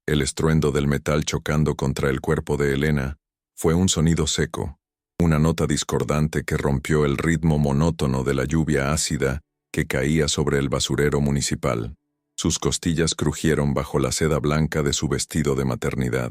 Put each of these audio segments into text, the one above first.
El estruendo del metal chocando contra el cuerpo de Elena fue un sonido seco, una nota discordante que rompió el ritmo monótono de la lluvia ácida que caía sobre el basurero municipal. Sus costillas crujieron bajo la seda blanca de su vestido de maternidad,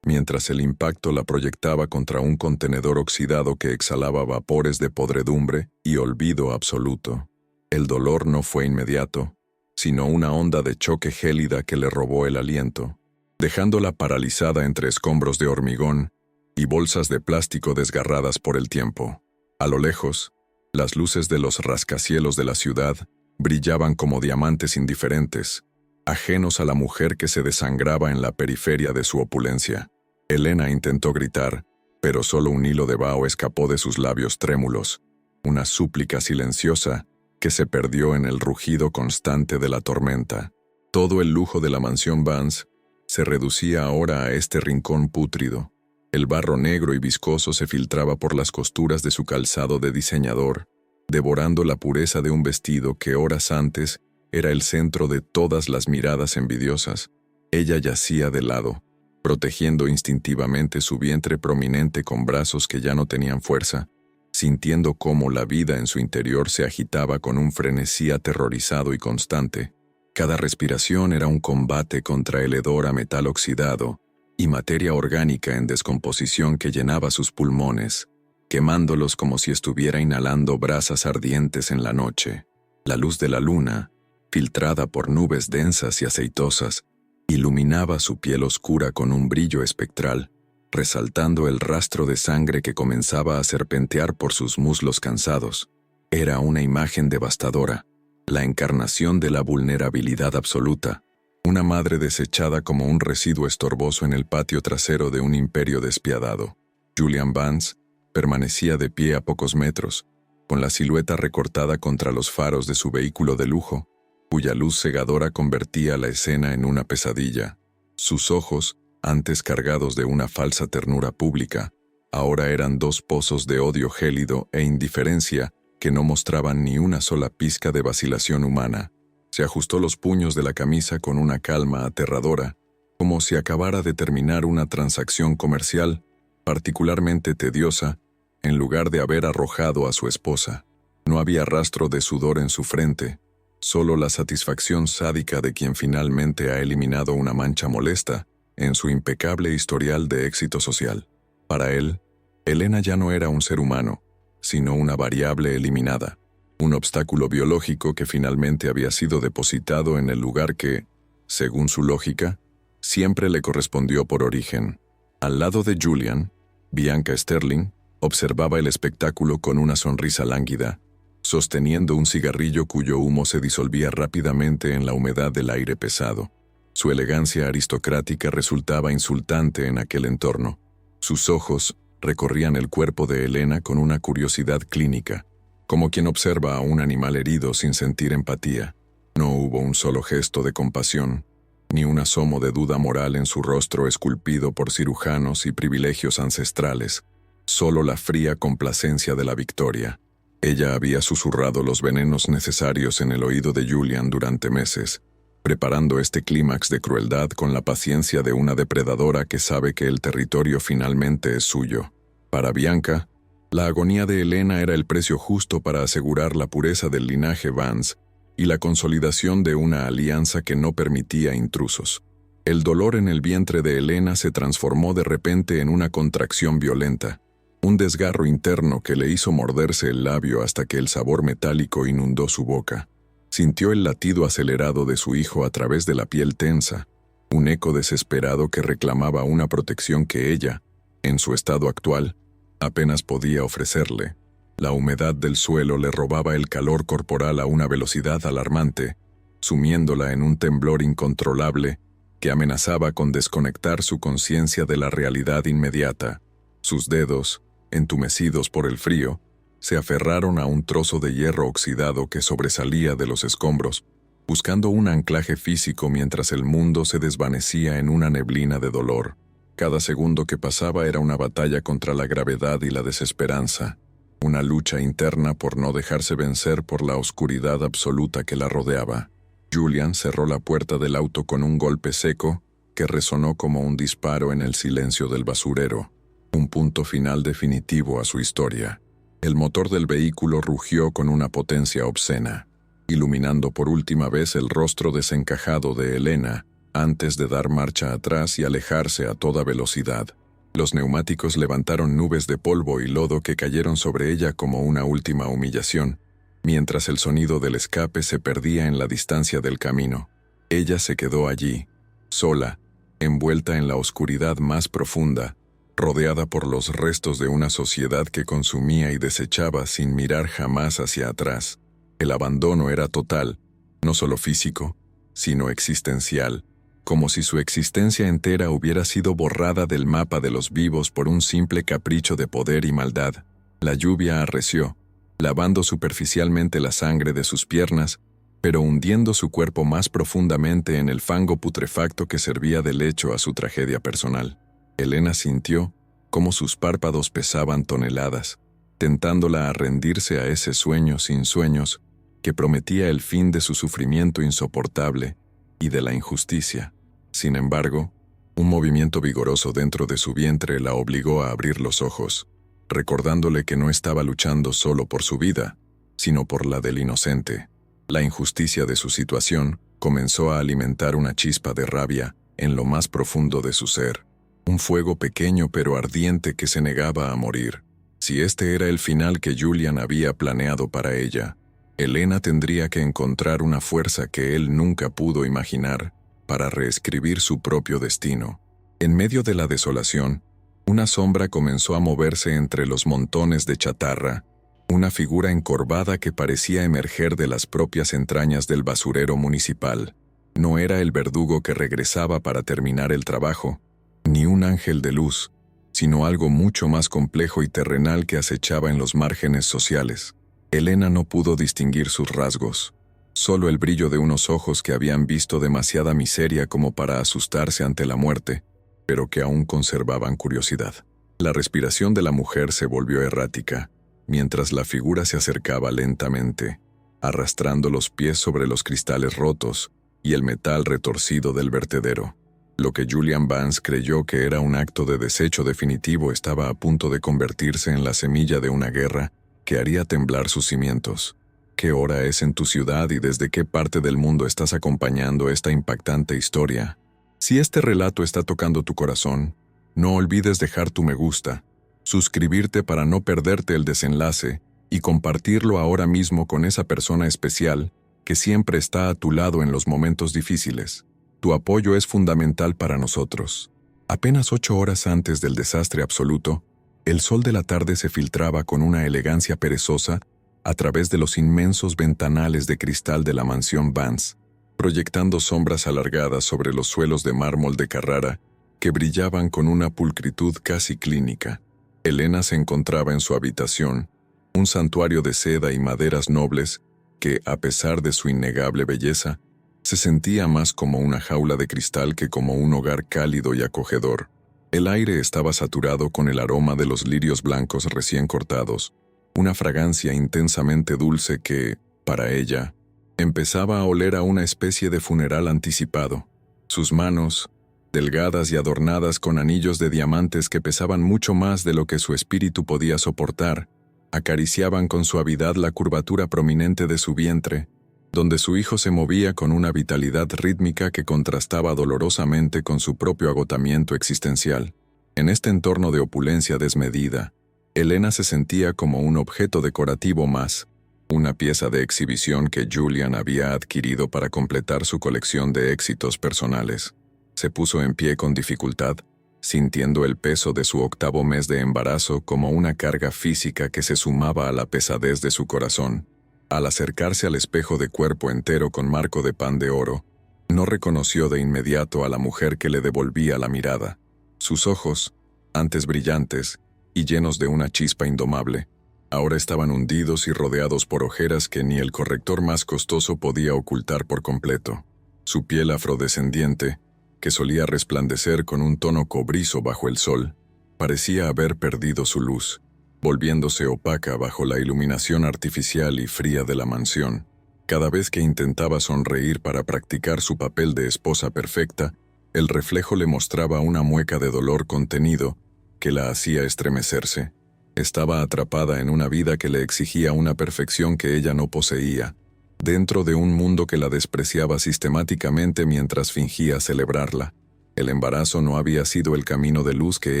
mientras el impacto la proyectaba contra un contenedor oxidado que exhalaba vapores de podredumbre y olvido absoluto. El dolor no fue inmediato, sino una onda de choque gélida que le robó el aliento, dejándola paralizada entre escombros de hormigón y bolsas de plástico desgarradas por el tiempo. A lo lejos, las luces de los rascacielos de la ciudad brillaban como diamantes indiferentes, ajenos a la mujer que se desangraba en la periferia de su opulencia. Elena intentó gritar, pero solo un hilo de vaho escapó de sus labios trémulos, una súplica silenciosa que se perdió en el rugido constante de la tormenta. Todo el lujo de la mansión Vance se reducía ahora a este rincón pútrido. El barro negro y viscoso se filtraba por las costuras de su calzado de diseñador, devorando la pureza de un vestido que horas antes era el centro de todas las miradas envidiosas. Ella yacía de lado, protegiendo instintivamente su vientre prominente con brazos que ya no tenían fuerza, sintiendo cómo la vida en su interior se agitaba con un frenesí aterrorizado y constante. Cada respiración era un combate contra el hedor a metal oxidado y materia orgánica en descomposición que llenaba sus pulmones, quemándolos como si estuviera inhalando brasas ardientes en la noche. La luz de la luna, filtrada por nubes densas y aceitosas, iluminaba su piel oscura con un brillo espectral, resaltando el rastro de sangre que comenzaba a serpentear por sus muslos cansados. Era una imagen devastadora, la encarnación de la vulnerabilidad absoluta, una madre desechada como un residuo estorboso en el patio trasero de un imperio despiadado. Julian Vance permanecía de pie a pocos metros, con la silueta recortada contra los faros de su vehículo de lujo, cuya luz cegadora convertía la escena en una pesadilla. Sus ojos, antes cargados de una falsa ternura pública, ahora eran dos pozos de odio gélido e indiferencia que no mostraban ni una sola pizca de vacilación humana. Se ajustó los puños de la camisa con una calma aterradora, como si acabara de terminar una transacción comercial particularmente tediosa, en lugar de haber arrojado a su esposa. No había rastro de sudor en su frente, solo la satisfacción sádica de quien finalmente ha eliminado una mancha molesta en su impecable historial de éxito social. Para él, Elena ya no era un ser humano, sino una variable eliminada, un obstáculo biológico que finalmente había sido depositado en el lugar que, según su lógica, siempre le correspondió por origen. Al lado de Julian, Bianca Sterling observaba el espectáculo con una sonrisa lánguida, sosteniendo un cigarrillo cuyo humo se disolvía rápidamente en la humedad del aire pesado. Su elegancia aristocrática resultaba insultante en aquel entorno. Sus ojos recorrían el cuerpo de Elena con una curiosidad clínica, como quien observa a un animal herido sin sentir empatía. No hubo un solo gesto de compasión, ni un asomo de duda moral en su rostro esculpido por cirujanos y privilegios ancestrales, solo la fría complacencia de la victoria. Ella había susurrado los venenos necesarios en el oído de Julian durante meses, preparando este clímax de crueldad con la paciencia de una depredadora que sabe que el territorio finalmente es suyo. Para Bianca, la agonía de Elena era el precio justo para asegurar la pureza del linaje Vance y la consolidación de una alianza que no permitía intrusos. El dolor en el vientre de Elena se transformó de repente en una contracción violenta, un desgarro interno que le hizo morderse el labio hasta que el sabor metálico inundó su boca. Sintió el latido acelerado de su hijo a través de la piel tensa, un eco desesperado que reclamaba una protección que ella, en su estado actual, apenas podía ofrecerle. La humedad del suelo le robaba el calor corporal a una velocidad alarmante, sumiéndola en un temblor incontrolable que amenazaba con desconectar su conciencia de la realidad inmediata. Sus dedos, entumecidos por el frío, se aferraron a un trozo de hierro oxidado que sobresalía de los escombros, buscando un anclaje físico mientras el mundo se desvanecía en una neblina de dolor. Cada segundo que pasaba era una batalla contra la gravedad y la desesperanza, una lucha interna por no dejarse vencer por la oscuridad absoluta que la rodeaba. Julian cerró la puerta del auto con un golpe seco que resonó como un disparo en el silencio del basurero, un punto final definitivo a su historia. El motor del vehículo rugió con una potencia obscena, iluminando por última vez el rostro desencajado de Elena, antes de dar marcha atrás y alejarse a toda velocidad. Los neumáticos levantaron nubes de polvo y lodo que cayeron sobre ella como una última humillación, mientras el sonido del escape se perdía en la distancia del camino. Ella se quedó allí, sola, envuelta en la oscuridad más profunda, rodeada por los restos de una sociedad que consumía y desechaba sin mirar jamás hacia atrás. El abandono era total, no solo físico, sino existencial, como si su existencia entera hubiera sido borrada del mapa de los vivos por un simple capricho de poder y maldad. La lluvia arreció, lavando superficialmente la sangre de sus piernas, pero hundiendo su cuerpo más profundamente en el fango putrefacto que servía de lecho a su tragedia personal. Elena sintió cómo sus párpados pesaban toneladas, tentándola a rendirse a ese sueño sin sueños que prometía el fin de su sufrimiento insoportable y de la injusticia. Sin embargo, un movimiento vigoroso dentro de su vientre la obligó a abrir los ojos, recordándole que no estaba luchando solo por su vida, sino por la del inocente. La injusticia de su situación comenzó a alimentar una chispa de rabia en lo más profundo de su ser, un fuego pequeño pero ardiente que se negaba a morir. Si este era el final que Julian había planeado para ella, Elena tendría que encontrar una fuerza que él nunca pudo imaginar para reescribir su propio destino. En medio de la desolación, una sombra comenzó a moverse entre los montones de chatarra, una figura encorvada que parecía emerger de las propias entrañas del basurero municipal. No era el verdugo que regresaba para terminar el trabajo, ni un ángel de luz, sino algo mucho más complejo y terrenal que acechaba en los márgenes sociales. Elena no pudo distinguir sus rasgos, solo el brillo de unos ojos que habían visto demasiada miseria como para asustarse ante la muerte, pero que aún conservaban curiosidad. La respiración de la mujer se volvió errática, mientras la figura se acercaba lentamente, arrastrando los pies sobre los cristales rotos y el metal retorcido del vertedero. Lo que Julian Vance creyó que era un acto de desecho definitivo estaba a punto de convertirse en la semilla de una guerra que haría temblar sus cimientos. ¿Qué hora es en tu ciudad y desde qué parte del mundo estás acompañando esta impactante historia? Si este relato está tocando tu corazón, no olvides dejar tu me gusta, suscribirte para no perderte el desenlace y compartirlo ahora mismo con esa persona especial que siempre está a tu lado en los momentos difíciles. Tu apoyo es fundamental para nosotros. Apenas 8 horas antes del desastre absoluto, el sol de la tarde se filtraba con una elegancia perezosa a través de los inmensos ventanales de cristal de la mansión Vance, proyectando sombras alargadas sobre los suelos de mármol de Carrara que brillaban con una pulcritud casi clínica. Elena se encontraba en su habitación, un santuario de seda y maderas nobles que, a pesar de su innegable belleza, se sentía más como una jaula de cristal que como un hogar cálido y acogedor. El aire estaba saturado con el aroma de los lirios blancos recién cortados, una fragancia intensamente dulce que, para ella, empezaba a oler a una especie de funeral anticipado. Sus manos, delgadas y adornadas con anillos de diamantes que pesaban mucho más de lo que su espíritu podía soportar, acariciaban con suavidad la curvatura prominente de su vientre, donde su hijo se movía con una vitalidad rítmica que contrastaba dolorosamente con su propio agotamiento existencial. En este entorno de opulencia desmedida, Elena se sentía como un objeto decorativo más, una pieza de exhibición que Julian había adquirido para completar su colección de éxitos personales. Se puso en pie con dificultad, sintiendo el peso de su 8º mes de embarazo como una carga física que se sumaba a la pesadez de su corazón. Al acercarse al espejo de cuerpo entero con marco de pan de oro, no reconoció de inmediato a la mujer que le devolvía la mirada. Sus ojos, antes brillantes y llenos de una chispa indomable, ahora estaban hundidos y rodeados por ojeras que ni el corrector más costoso podía ocultar por completo. Su piel afrodescendiente, que solía resplandecer con un tono cobrizo bajo el sol, parecía haber perdido su luz, volviéndose opaca bajo la iluminación artificial y fría de la mansión. Cada vez que intentaba sonreír para practicar su papel de esposa perfecta, El reflejo le mostraba una mueca de dolor contenido que la hacía estremecerse. Estaba atrapada en una vida que le exigía una perfección que ella no poseía, dentro de un mundo que la despreciaba sistemáticamente mientras fingía celebrarla. El embarazo no había sido el camino de luz que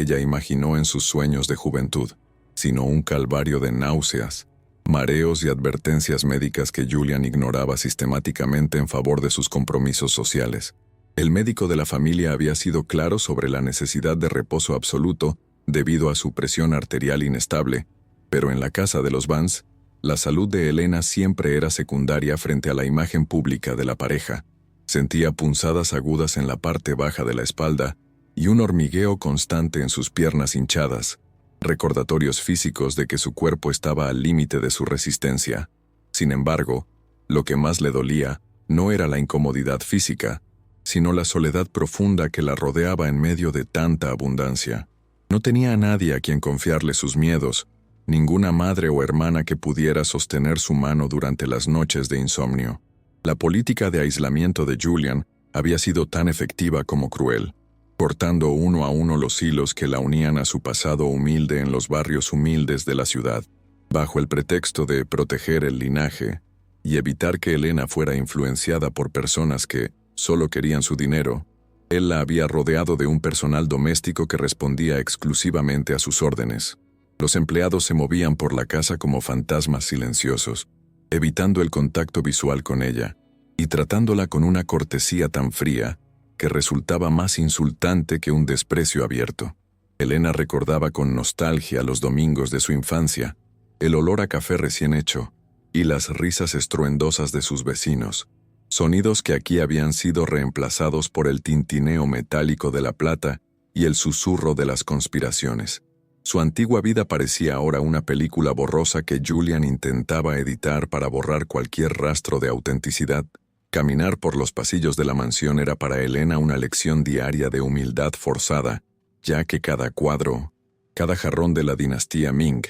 ella imaginó en sus sueños de juventud, sino un calvario de náuseas, mareos y advertencias médicas que Julian ignoraba sistemáticamente en favor de sus compromisos sociales. El médico de la familia había sido claro sobre la necesidad de reposo absoluto debido a su presión arterial inestable, pero en la casa de los Vance, la salud de Elena siempre era secundaria frente a la imagen pública de la pareja. Sentía punzadas agudas en la parte baja de la espalda y un hormigueo constante en sus piernas hinchadas, recordatorios físicos de que su cuerpo estaba al límite de su resistencia. Sin embargo, lo que más le dolía no era la incomodidad física, sino la soledad profunda que la rodeaba en medio de tanta abundancia. No tenía a nadie a quien confiarle sus miedos, ninguna madre o hermana que pudiera sostener su mano durante las noches de insomnio. La política de aislamiento de Julian había sido tan efectiva como cruel, cortando uno a uno los hilos que la unían a su pasado humilde en los barrios humildes de la ciudad, bajo el pretexto de proteger el linaje y evitar que Elena fuera influenciada por personas que solo querían su dinero. Él la había rodeado de un personal doméstico que respondía exclusivamente a sus órdenes. Los empleados se movían por la casa como fantasmas silenciosos, evitando el contacto visual con ella, y tratándola con una cortesía tan fría que resultaba más insultante que un desprecio abierto. Elena recordaba con nostalgia los domingos de su infancia, el olor a café recién hecho, y las risas estruendosas de sus vecinos, sonidos que aquí habían sido reemplazados por el tintineo metálico de la plata y el susurro de las conspiraciones. Su antigua vida parecía ahora una película borrosa que Julian intentaba editar para borrar cualquier rastro de autenticidad. Caminar por los pasillos de la mansión era para Elena una lección diaria de humildad forzada, ya que cada cuadro, cada jarrón de la dinastía Ming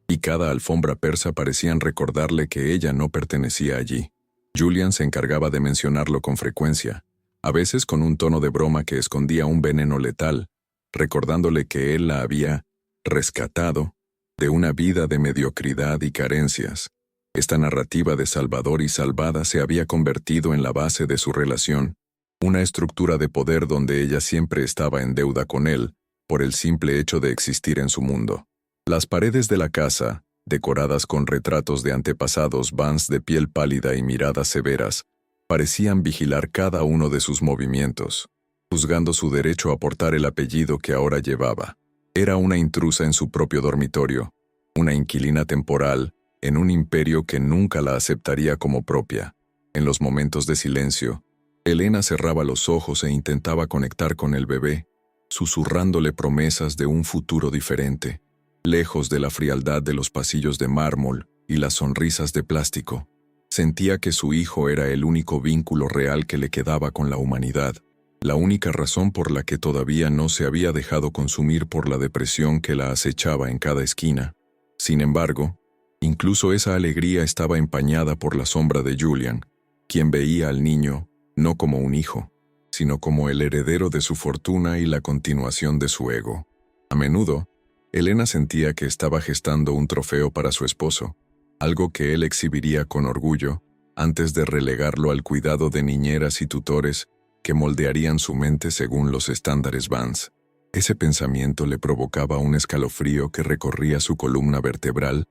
y cada alfombra persa parecían recordarle que ella no pertenecía allí. Julian se encargaba de mencionarlo con frecuencia, a veces con un tono de broma que escondía un veneno letal, recordándole que él la había rescatado de una vida de mediocridad y carencias. Esta narrativa de salvador y salvada se había convertido en la base de su relación, una estructura de poder donde ella siempre estaba en deuda con él, por el simple hecho de existir en su mundo. Las paredes de la casa, decoradas con retratos de antepasados Vance de piel pálida y miradas severas, parecían vigilar cada uno de sus movimientos, juzgando su derecho a portar el apellido que ahora llevaba. Era una intrusa en su propio dormitorio, una inquilina temporal, en un imperio que nunca la aceptaría como propia. En los momentos de silencio, Elena cerraba los ojos e intentaba conectar con el bebé, susurrándole promesas de un futuro diferente, lejos de la frialdad de los pasillos de mármol y las sonrisas de plástico. Sentía que su hijo era el único vínculo real que le quedaba con la humanidad, la única razón por la que todavía no se había dejado consumir por la depresión que la acechaba en cada esquina. Sin embargo, incluso esa alegría estaba empañada por la sombra de Julian, quien veía al niño no como un hijo, sino como el heredero de su fortuna y la continuación de su ego. A menudo, Elena sentía que estaba gestando un trofeo para su esposo, algo que él exhibiría con orgullo, antes de relegarlo al cuidado de niñeras y tutores que moldearían su mente según los estándares Vance. Ese pensamiento le provocaba un escalofrío que recorría su columna vertebral,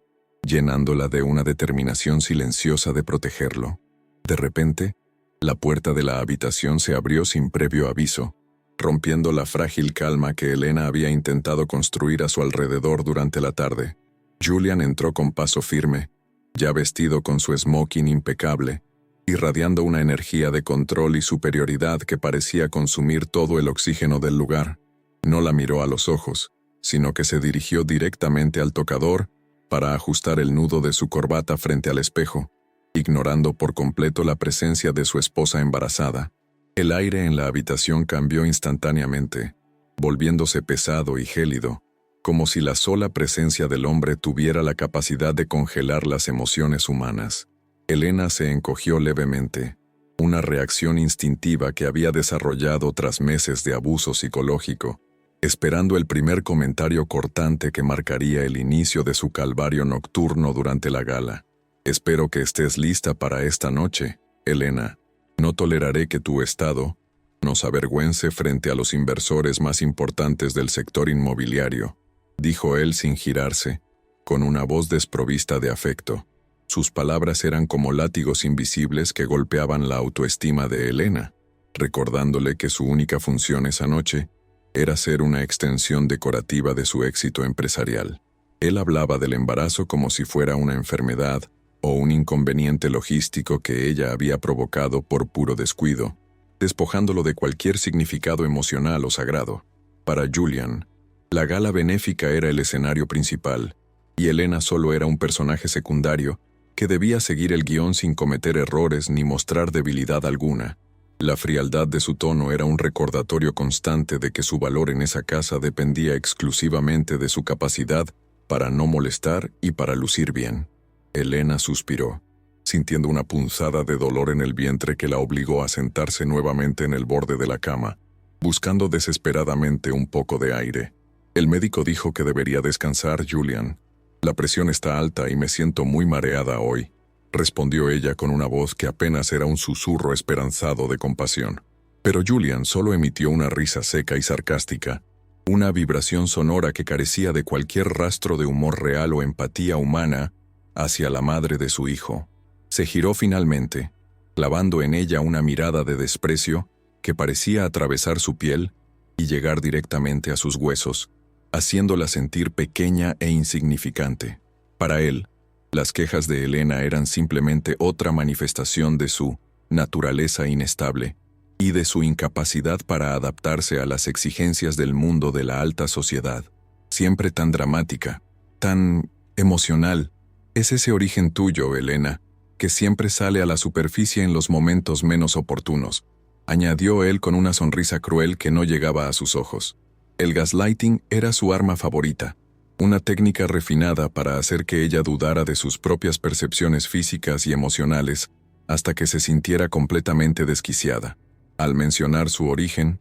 llenándola de una determinación silenciosa de protegerlo. De repente, la puerta de la habitación se abrió sin previo aviso, rompiendo la frágil calma que Elena había intentado construir a su alrededor durante la tarde. Julian entró con paso firme, ya vestido con su smoking impecable, irradiando una energía de control y superioridad que parecía consumir todo el oxígeno del lugar. No la miró a los ojos, sino que se dirigió directamente al tocador para ajustar el nudo de su corbata frente al espejo, ignorando por completo la presencia de su esposa embarazada. El aire en la habitación cambió instantáneamente, volviéndose pesado y gélido, como si la sola presencia del hombre tuviera la capacidad de congelar las emociones humanas. Elena se encogió levemente, una reacción instintiva que había desarrollado tras meses de abuso psicológico, esperando el primer comentario cortante que marcaría el inicio de su calvario nocturno durante la gala. «Espero que estés lista para esta noche, Elena. No toleraré que tu estado nos avergüence frente a los inversores más importantes del sector inmobiliario», dijo él sin girarse, con una voz desprovista de afecto. Sus palabras eran como látigos invisibles que golpeaban la autoestima de Elena, recordándole que su única función esa noche era ser una extensión decorativa de su éxito empresarial. Él hablaba del embarazo como si fuera una enfermedad o un inconveniente logístico que ella había provocado por puro descuido, despojándolo de cualquier significado emocional o sagrado. Para Julian, la gala benéfica era el escenario principal, y Elena solo era un personaje secundario que debía seguir el guión sin cometer errores ni mostrar debilidad alguna. La frialdad de su tono era un recordatorio constante de que su valor en esa casa dependía exclusivamente de su capacidad para no molestar y para lucir bien. Elena suspiró, sintiendo una punzada de dolor en el vientre que la obligó a sentarse nuevamente en el borde de la cama, buscando desesperadamente un poco de aire. «El médico dijo que debería descansar, Julian. La presión está alta y me siento muy mareada hoy», respondió ella con una voz que apenas era un susurro esperanzado de compasión. Pero Julian solo emitió una risa seca y sarcástica, una vibración sonora que carecía de cualquier rastro de humor real o empatía humana hacia la madre de su hijo. Se giró finalmente, clavando en ella una mirada de desprecio que parecía atravesar su piel y llegar directamente a sus huesos, haciéndola sentir pequeña e insignificante. Para él, las quejas de Elena eran simplemente otra manifestación de su naturaleza inestable y de su incapacidad para adaptarse a las exigencias del mundo de la alta sociedad. Siempre tan dramática, tan emocional. Es ese origen tuyo, Elena, que siempre sale a la superficie en los momentos menos oportunos, añadió él con una sonrisa cruel que no llegaba a sus ojos. El gaslighting era su arma favorita, una técnica refinada para hacer que ella dudara de sus propias percepciones físicas y emocionales hasta que se sintiera completamente desquiciada. Al mencionar su origen,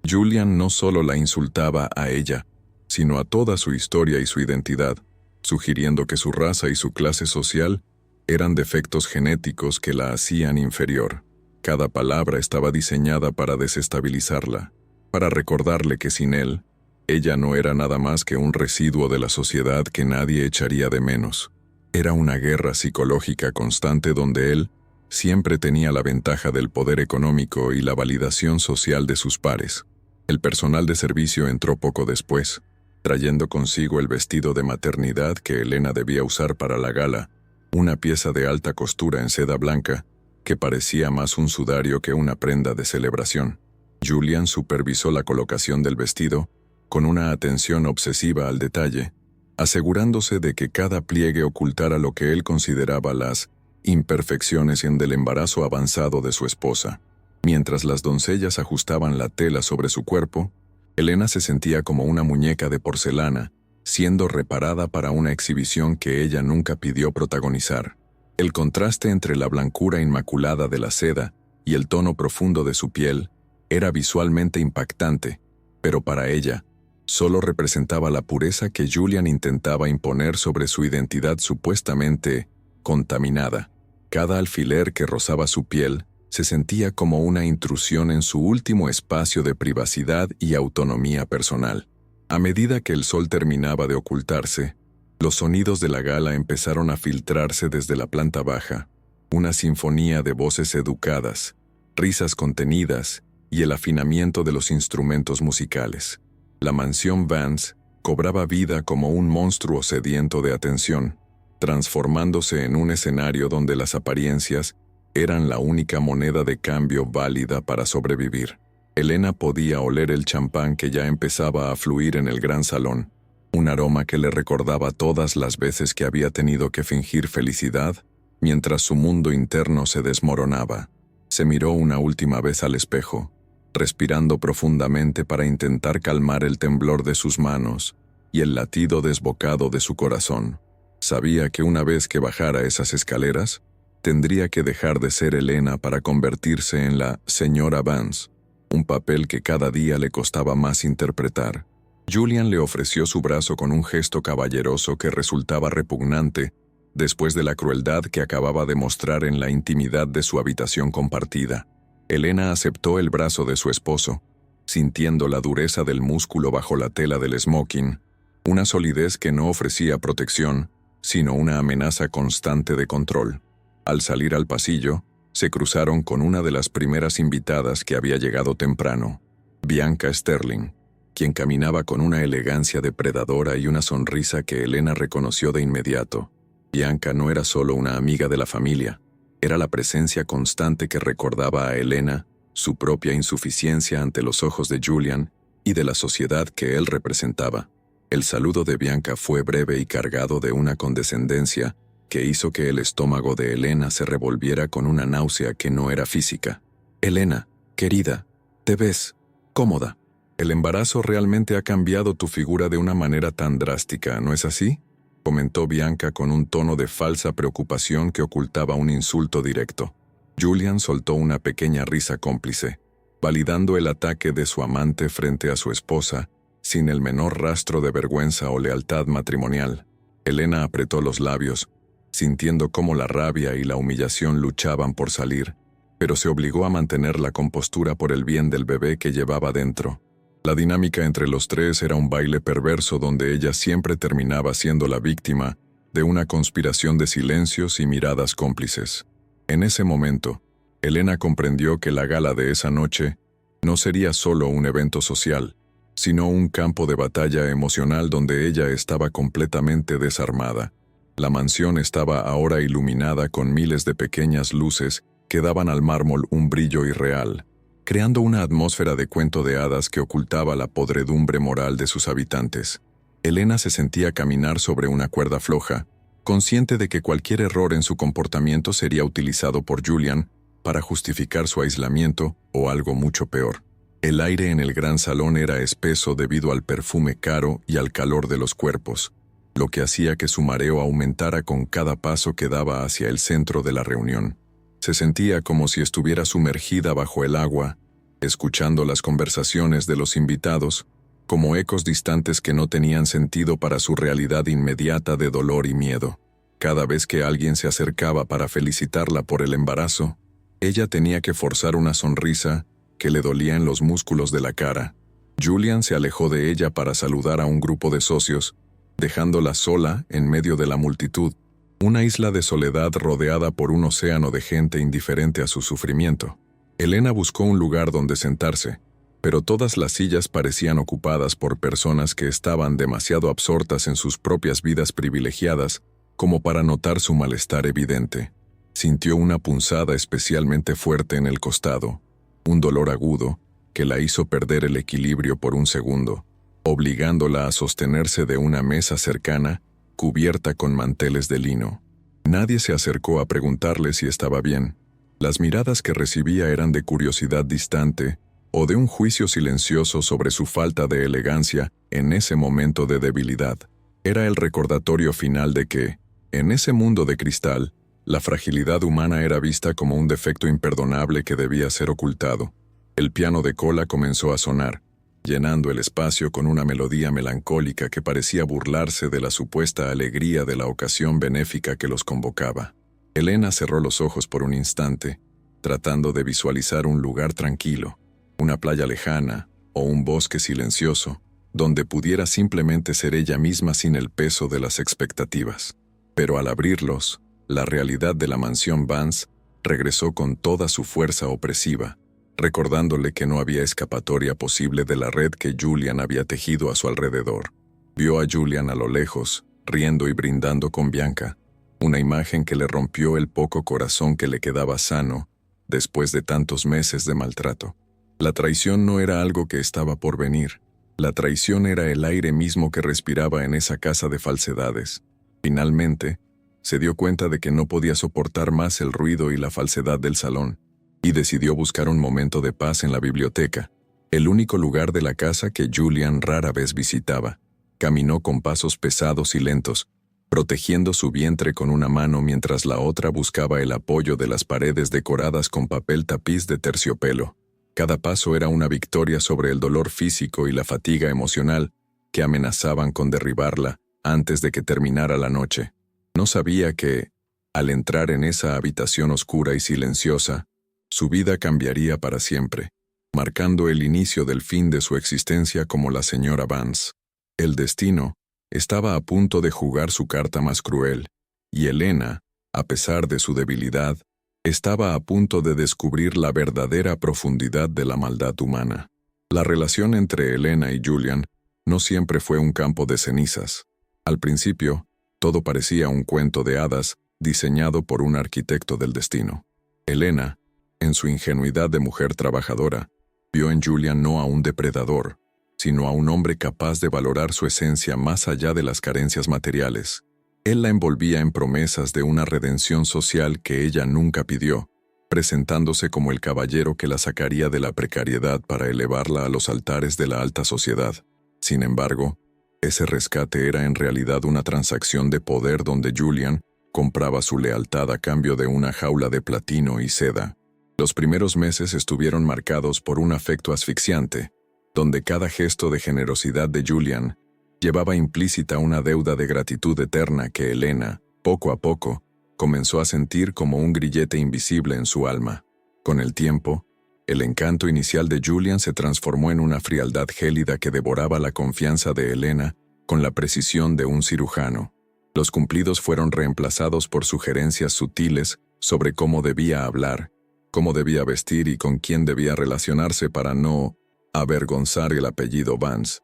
Julian no solo la insultaba a ella, sino a toda su historia y su identidad, sugiriendo que su raza y su clase social eran defectos genéticos que la hacían inferior. Cada palabra estaba diseñada para desestabilizarla, para recordarle que sin él, ella no era nada más que un residuo de la sociedad que nadie echaría de menos. Era una guerra psicológica constante donde él siempre tenía la ventaja del poder económico y la validación social de sus pares. El personal de servicio entró poco después, trayendo consigo el vestido de maternidad que Elena debía usar para la gala, una pieza de alta costura en seda blanca que parecía más un sudario que una prenda de celebración. Julian supervisó la colocación del vestido con una atención obsesiva al detalle, asegurándose de que cada pliegue ocultara lo que él consideraba las imperfecciones en el embarazo avanzado de su esposa. Mientras las doncellas ajustaban la tela sobre su cuerpo, Elena se sentía como una muñeca de porcelana, siendo reparada para una exhibición que ella nunca pidió protagonizar. El contraste entre la blancura inmaculada de la seda y el tono profundo de su piel era visualmente impactante, pero para ella, solo representaba la pureza que Julian intentaba imponer sobre su identidad supuestamente contaminada. Cada alfiler que rozaba su piel se sentía como una intrusión en su último espacio de privacidad y autonomía personal. A medida que el sol terminaba de ocultarse, los sonidos de la gala empezaron a filtrarse desde la planta baja, una sinfonía de voces educadas, risas contenidas y el afinamiento de los instrumentos musicales. La mansión Vance cobraba vida como un monstruo sediento de atención, transformándose en un escenario donde las apariencias eran la única moneda de cambio válida para sobrevivir. Elena podía oler el champán que ya empezaba a fluir en el gran salón, un aroma que le recordaba todas las veces que había tenido que fingir felicidad mientras su mundo interno se desmoronaba. Se miró una última vez al espejo, respirando profundamente para intentar calmar el temblor de sus manos y el latido desbocado de su corazón. Sabía que una vez que bajara esas escaleras, Tendría que dejar de ser Elena para convertirse en la señora Vance, un papel que cada día le costaba más interpretar. Julian le ofreció su brazo con un gesto caballeroso que resultaba repugnante después de la crueldad que acababa de mostrar en la intimidad de su habitación compartida. Elena aceptó el brazo de su esposo, sintiendo la dureza del músculo bajo la tela del smoking, una solidez que no ofrecía protección, sino una amenaza constante de control. Al salir al pasillo, se cruzaron con una de las primeras invitadas que había llegado temprano, Bianca Sterling, quien caminaba con una elegancia depredadora y una sonrisa que Elena reconoció de inmediato. Bianca no era solo una amiga de la familia, era la presencia constante que recordaba a Elena su propia insuficiencia ante los ojos de Julian y de la sociedad que él representaba. El saludo de Bianca fue breve y cargado de una condescendencia que hizo que el estómago de Elena se revolviera con una náusea que no era física. «Elena, querida, te ves cómoda. El embarazo realmente ha cambiado tu figura de una manera tan drástica, ¿no es así?», comentó Bianca con un tono de falsa preocupación que ocultaba un insulto directo. Julian soltó una pequeña risa cómplice, validando el ataque de su amante frente a su esposa, sin el menor rastro de vergüenza o lealtad matrimonial. Elena apretó los labios, sintiendo cómo la rabia y la humillación luchaban por salir, pero se obligó a mantener la compostura por el bien del bebé que llevaba dentro. La dinámica entre los tres era un baile perverso donde ella siempre terminaba siendo la víctima de una conspiración de silencios y miradas cómplices. En ese momento, Elena comprendió que la gala de esa noche no sería solo un evento social, sino un campo de batalla emocional donde ella estaba completamente desarmada. La mansión estaba ahora iluminada con miles de pequeñas luces que daban al mármol un brillo irreal, creando una atmósfera de cuento de hadas que ocultaba la podredumbre moral de sus habitantes. Elena se sentía caminar sobre una cuerda floja, consciente de que cualquier error en su comportamiento sería utilizado por Julian para justificar su aislamiento o algo mucho peor. El aire en el gran salón era espeso debido al perfume caro y al calor de los cuerpos, lo que hacía que su mareo aumentara con cada paso que daba hacia el centro de la reunión. Se sentía como si estuviera sumergida bajo el agua, escuchando las conversaciones de los invitados, como ecos distantes que no tenían sentido para su realidad inmediata de dolor y miedo. Cada vez que alguien se acercaba para felicitarla por el embarazo, ella tenía que forzar una sonrisa que le dolía en los músculos de la cara. Julian se alejó de ella para saludar a un grupo de socios, dejándola sola en medio de la multitud, una isla de soledad rodeada por un océano de gente indiferente a su sufrimiento. Elena buscó un lugar donde sentarse, pero todas las sillas parecían ocupadas por personas que estaban demasiado absortas en sus propias vidas privilegiadas como para notar su malestar evidente. Sintió una punzada especialmente fuerte en el costado, un dolor agudo que la hizo perder el equilibrio por un segundo, obligándola a sostenerse de una mesa cercana, cubierta con manteles de lino. Nadie se acercó a preguntarle si estaba bien. Las miradas que recibía eran de curiosidad distante o de un juicio silencioso sobre su falta de elegancia en ese momento de debilidad. Era el recordatorio final de que, en ese mundo de cristal, la fragilidad humana era vista como un defecto imperdonable que debía ser ocultado. El piano de cola comenzó a sonar, llenando el espacio con una melodía melancólica que parecía burlarse de la supuesta alegría de la ocasión benéfica que los convocaba. Elena cerró los ojos por un instante, tratando de visualizar un lugar tranquilo, una playa lejana o un bosque silencioso, donde pudiera simplemente ser ella misma sin el peso de las expectativas. Pero al abrirlos, la realidad de la mansión Vance regresó con toda su fuerza opresiva, recordándole que no había escapatoria posible de la red que Julian había tejido a su alrededor. Vio a Julian a lo lejos, riendo y brindando con Bianca, una imagen que le rompió el poco corazón que le quedaba sano después de tantos meses de maltrato. La traición no era algo que estaba por venir. La traición era el aire mismo que respiraba en esa casa de falsedades. Finalmente, se dio cuenta de que no podía soportar más el ruido y la falsedad del salón, y decidió buscar un momento de paz en la biblioteca, el único lugar de la casa que Julian rara vez visitaba. Caminó con pasos pesados y lentos, protegiendo su vientre con una mano mientras la otra buscaba el apoyo de las paredes decoradas con papel tapiz de terciopelo. Cada paso era una victoria sobre el dolor físico y la fatiga emocional que amenazaban con derribarla antes de que terminara la noche. No sabía que, al entrar en esa habitación oscura y silenciosa, su vida cambiaría para siempre, marcando el inicio del fin de su existencia como la señora Vance. El destino estaba a punto de jugar su carta más cruel, y Elena, a pesar de su debilidad, estaba a punto de descubrir la verdadera profundidad de la maldad humana. La relación entre Elena y Julian no siempre fue un campo de cenizas. Al principio, todo parecía un cuento de hadas diseñado por un arquitecto del destino. Elena, en su ingenuidad de mujer trabajadora, vio en Julian no a un depredador, sino a un hombre capaz de valorar su esencia más allá de las carencias materiales. Él la envolvía en promesas de una redención social que ella nunca pidió, presentándose como el caballero que la sacaría de la precariedad para elevarla a los altares de la alta sociedad. Sin embargo, ese rescate era en realidad una transacción de poder donde Julian compraba su lealtad a cambio de una jaula de platino y seda. Los primeros meses estuvieron marcados por un afecto asfixiante, donde cada gesto de generosidad de Julian llevaba implícita una deuda de gratitud eterna que Elena, poco a poco, comenzó a sentir como un grillete invisible en su alma. Con el tiempo, el encanto inicial de Julian se transformó en una frialdad gélida que devoraba la confianza de Elena con la precisión de un cirujano. Los cumplidos fueron reemplazados por sugerencias sutiles sobre cómo debía hablar, cómo debía vestir y con quién debía relacionarse para no avergonzar el apellido Vance.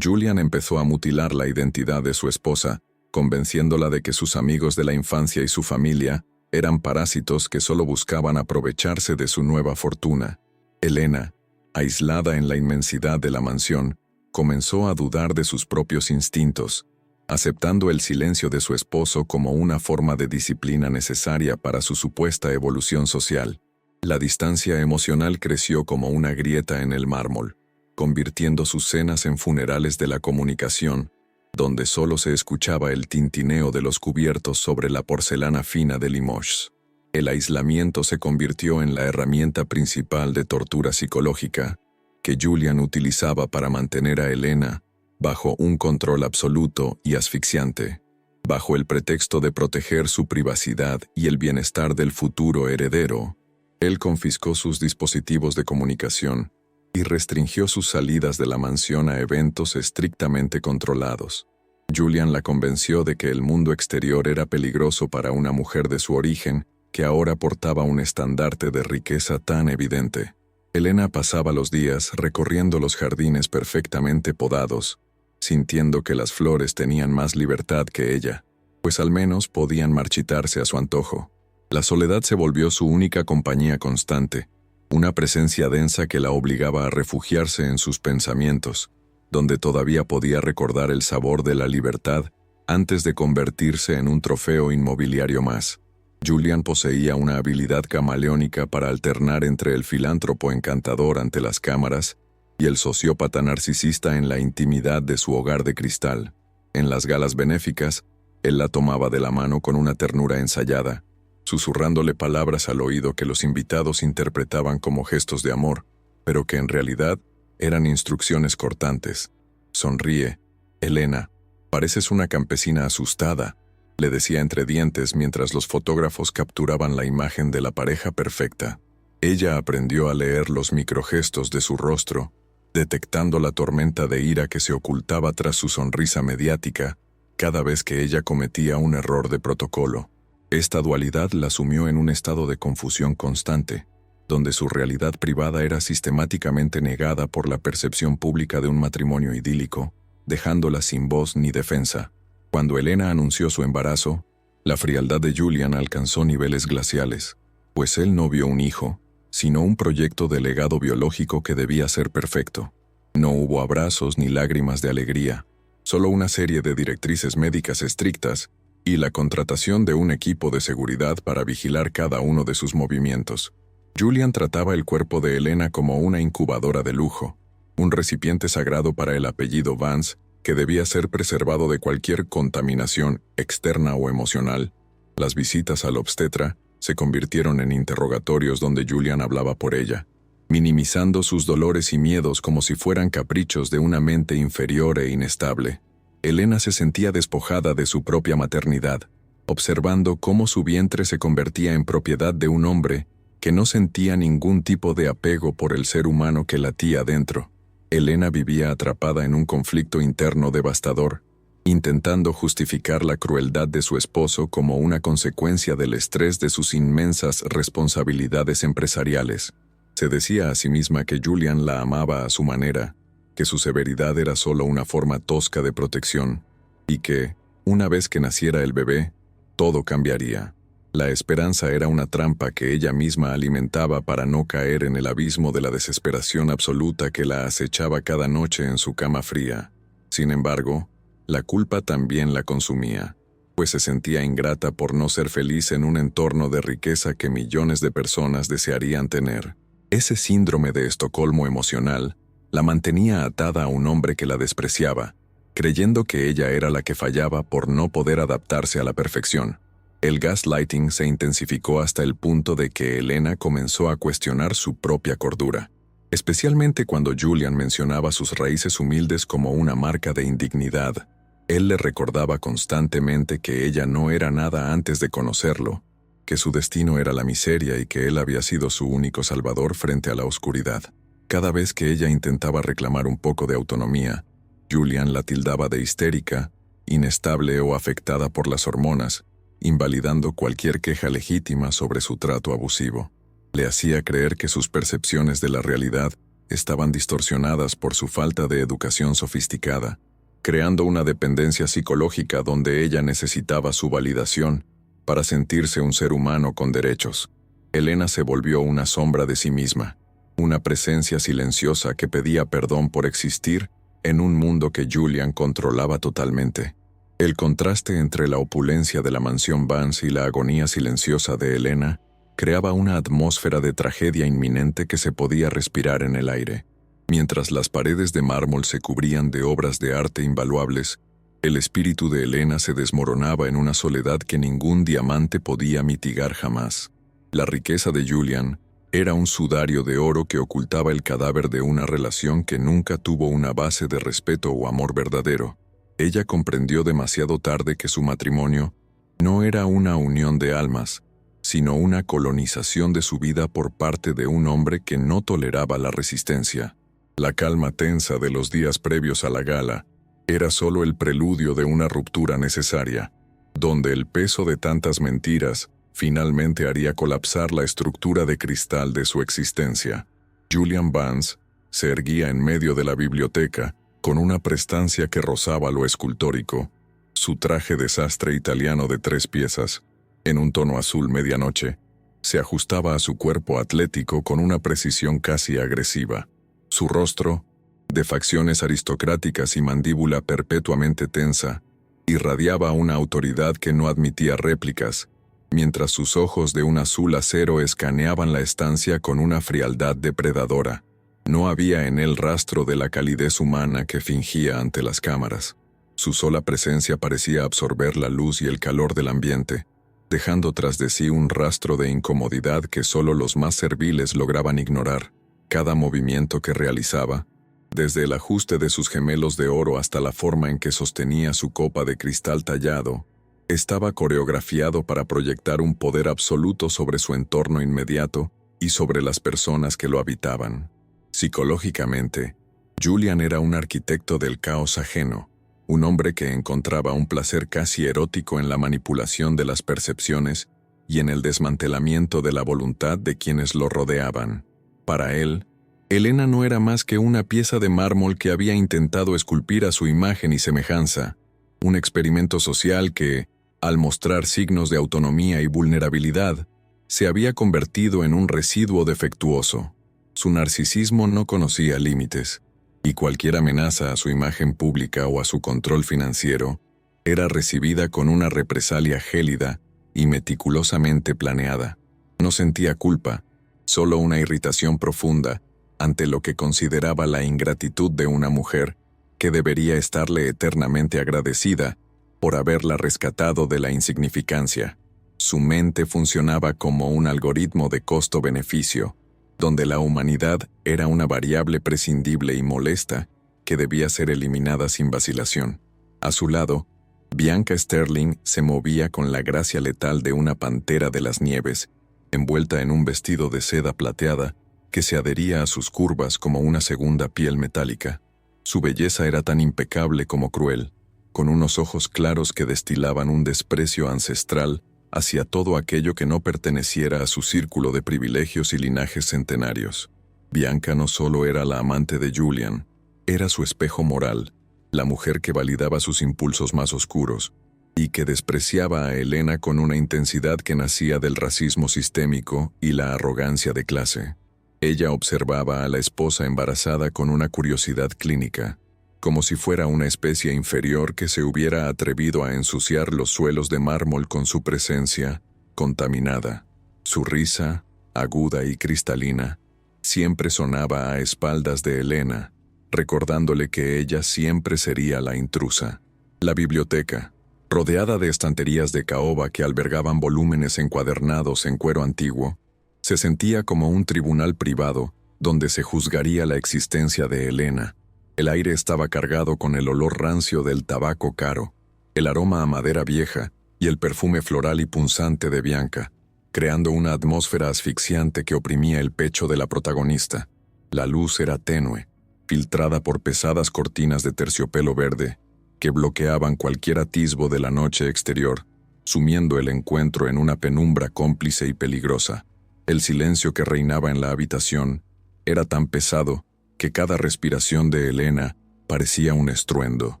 Julian empezó a mutilar la identidad de su esposa, convenciéndola de que sus amigos de la infancia y su familia eran parásitos que solo buscaban aprovecharse de su nueva fortuna. Elena, aislada en la inmensidad de la mansión, comenzó a dudar de sus propios instintos, aceptando el silencio de su esposo como una forma de disciplina necesaria para su supuesta evolución social. La distancia emocional creció como una grieta en el mármol, convirtiendo sus cenas en funerales de la comunicación, donde solo se escuchaba el tintineo de los cubiertos sobre la porcelana fina de Limoges. El aislamiento se convirtió en la herramienta principal de tortura psicológica que Julian utilizaba para mantener a Elena bajo un control absoluto y asfixiante, bajo el pretexto de proteger su privacidad y el bienestar del futuro heredero. Él confiscó sus dispositivos de comunicación y restringió sus salidas de la mansión a eventos estrictamente controlados. Julian la convenció de que el mundo exterior era peligroso para una mujer de su origen que ahora portaba un estandarte de riqueza tan evidente. Elena pasaba los días recorriendo los jardines perfectamente podados, sintiendo que las flores tenían más libertad que ella, pues al menos podían marchitarse a su antojo. La soledad se volvió su única compañía constante, una presencia densa que la obligaba a refugiarse en sus pensamientos, donde todavía podía recordar el sabor de la libertad antes de convertirse en un trofeo inmobiliario más. Julian poseía una habilidad camaleónica para alternar entre el filántropo encantador ante las cámaras y el sociópata narcisista en la intimidad de su hogar de cristal. En las galas benéficas, él la tomaba de la mano con una ternura ensayada, susurrándole palabras al oído que los invitados interpretaban como gestos de amor, pero que en realidad eran instrucciones cortantes. «Sonríe, Elena, pareces una campesina asustada», le decía entre dientes mientras los fotógrafos capturaban la imagen de la pareja perfecta. Ella aprendió a leer los microgestos de su rostro, detectando la tormenta de ira que se ocultaba tras su sonrisa mediática cada vez que ella cometía un error de protocolo. Esta dualidad la sumió en un estado de confusión constante, donde su realidad privada era sistemáticamente negada por la percepción pública de un matrimonio idílico, dejándola sin voz ni defensa. Cuando Elena anunció su embarazo, la frialdad de Julian alcanzó niveles glaciales, pues él no vio un hijo, sino un proyecto de legado biológico que debía ser perfecto. No hubo abrazos ni lágrimas de alegría, solo una serie de directrices médicas estrictas y la contratación de un equipo de seguridad para vigilar cada uno de sus movimientos. Julian trataba el cuerpo de Elena como una incubadora de lujo, un recipiente sagrado para el apellido Vance que debía ser preservado de cualquier contaminación externa o emocional. Las visitas al obstetra se convirtieron en interrogatorios donde Julian hablaba por ella, minimizando sus dolores y miedos como si fueran caprichos de una mente inferior e inestable. Elena se sentía despojada de su propia maternidad, observando cómo su vientre se convertía en propiedad de un hombre que no sentía ningún tipo de apego por el ser humano que latía dentro. Elena vivía atrapada en un conflicto interno devastador, intentando justificar la crueldad de su esposo como una consecuencia del estrés de sus inmensas responsabilidades empresariales. Se decía a sí misma que Julian la amaba a su manera, que su severidad era solo una forma tosca de protección, y que, una vez que naciera el bebé, todo cambiaría. La esperanza era una trampa que ella misma alimentaba para no caer en el abismo de la desesperación absoluta que la acechaba cada noche en su cama fría. Sin embargo, la culpa también la consumía, pues se sentía ingrata por no ser feliz en un entorno de riqueza que millones de personas desearían tener. Ese síndrome de Estocolmo emocional la mantenía atada a un hombre que la despreciaba, creyendo que ella era la que fallaba por no poder adaptarse a la perfección. El gaslighting se intensificó hasta el punto de que Elena comenzó a cuestionar su propia cordura, especialmente cuando Julian mencionaba sus raíces humildes como una marca de indignidad. Él le recordaba constantemente que ella no era nada antes de conocerlo, que su destino era la miseria y que él había sido su único salvador frente a la oscuridad. Cada vez que ella intentaba reclamar un poco de autonomía, Julian la tildaba de histérica, inestable o afectada por las hormonas, invalidando cualquier queja legítima sobre su trato abusivo. Le hacía creer que sus percepciones de la realidad estaban distorsionadas por su falta de educación sofisticada, creando una dependencia psicológica donde ella necesitaba su validación para sentirse un ser humano con derechos. Elena se volvió una sombra de sí misma, una presencia silenciosa que pedía perdón por existir en un mundo que Julian controlaba totalmente. El contraste entre la opulencia de la mansión Vance y la agonía silenciosa de Elena creaba una atmósfera de tragedia inminente que se podía respirar en el aire. Mientras las paredes de mármol se cubrían de obras de arte invaluables, el espíritu de Elena se desmoronaba en una soledad que ningún diamante podía mitigar jamás. La riqueza de Julian era un sudario de oro que ocultaba el cadáver de una relación que nunca tuvo una base de respeto o amor verdadero. Ella comprendió demasiado tarde que su matrimonio no era una unión de almas, sino una colonización de su vida por parte de un hombre que no toleraba la resistencia. La calma tensa de los días previos a la gala era solo el preludio de una ruptura necesaria, donde el peso de tantas mentiras finalmente haría colapsar la estructura de cristal de su existencia. Julian Vance se erguía en medio de la biblioteca, con una prestancia que rozaba lo escultórico. Su traje de sastre italiano de 3 piezas, en un tono azul medianoche, se ajustaba a su cuerpo atlético con una precisión casi agresiva. Su rostro, de facciones aristocráticas y mandíbula perpetuamente tensa, irradiaba una autoridad que no admitía réplicas, mientras sus ojos de un azul acero escaneaban la estancia con una frialdad depredadora. No había en él rastro de la calidez humana que fingía ante las cámaras. Su sola presencia parecía absorber la luz y el calor del ambiente, dejando tras de sí un rastro de incomodidad que solo los más serviles lograban ignorar. Cada movimiento que realizaba, desde el ajuste de sus gemelos de oro hasta la forma en que sostenía su copa de cristal tallado, estaba coreografiado para proyectar un poder absoluto sobre su entorno inmediato y sobre las personas que lo habitaban. Psicológicamente, Julian era un arquitecto del caos ajeno, un hombre que encontraba un placer casi erótico en la manipulación de las percepciones y en el desmantelamiento de la voluntad de quienes lo rodeaban. Para él, Elena no era más que una pieza de mármol que había intentado esculpir a su imagen y semejanza, un experimento social que, al mostrar signos de autonomía y vulnerabilidad, se había convertido en un residuo defectuoso. Su narcisismo no conocía límites, y cualquier amenaza a su imagen pública o a su control financiero era recibida con una represalia gélida y meticulosamente planeada. No sentía culpa, solo una irritación profunda ante lo que consideraba la ingratitud de una mujer que debería estarle eternamente agradecida por haberla rescatado de la insignificancia. Su mente funcionaba como un algoritmo de costo-beneficio, donde la humanidad era una variable prescindible y molesta que debía ser eliminada sin vacilación. A su lado, Bianca Sterling se movía con la gracia letal de una pantera de las nieves, envuelta en un vestido de seda plateada que se adhería a sus curvas como una segunda piel metálica. Su belleza era tan impecable como cruel, con unos ojos claros que destilaban un desprecio ancestral hacia todo aquello que no perteneciera a su círculo de privilegios y linajes centenarios. Bianca no solo era la amante de Julian, era su espejo moral, la mujer que validaba sus impulsos más oscuros, y que despreciaba a Elena con una intensidad que nacía del racismo sistémico y la arrogancia de clase. Ella observaba a la esposa embarazada con una curiosidad clínica, como si fuera una especie inferior que se hubiera atrevido a ensuciar los suelos de mármol con su presencia contaminada. Su risa, aguda y cristalina, siempre sonaba a espaldas de Elena, recordándole que ella siempre sería la intrusa. La biblioteca, rodeada de estanterías de caoba que albergaban volúmenes encuadernados en cuero antiguo, se sentía como un tribunal privado donde se juzgaría la existencia de Elena. El aire estaba cargado con el olor rancio del tabaco caro, el aroma a madera vieja y el perfume floral y punzante de Bianca, creando una atmósfera asfixiante que oprimía el pecho de la protagonista. La luz era tenue, filtrada por pesadas cortinas de terciopelo verde que bloqueaban cualquier atisbo de la noche exterior, sumiendo el encuentro en una penumbra cómplice y peligrosa. El silencio que reinaba en la habitación era tan pesado que cada respiración de Elena parecía un estruendo,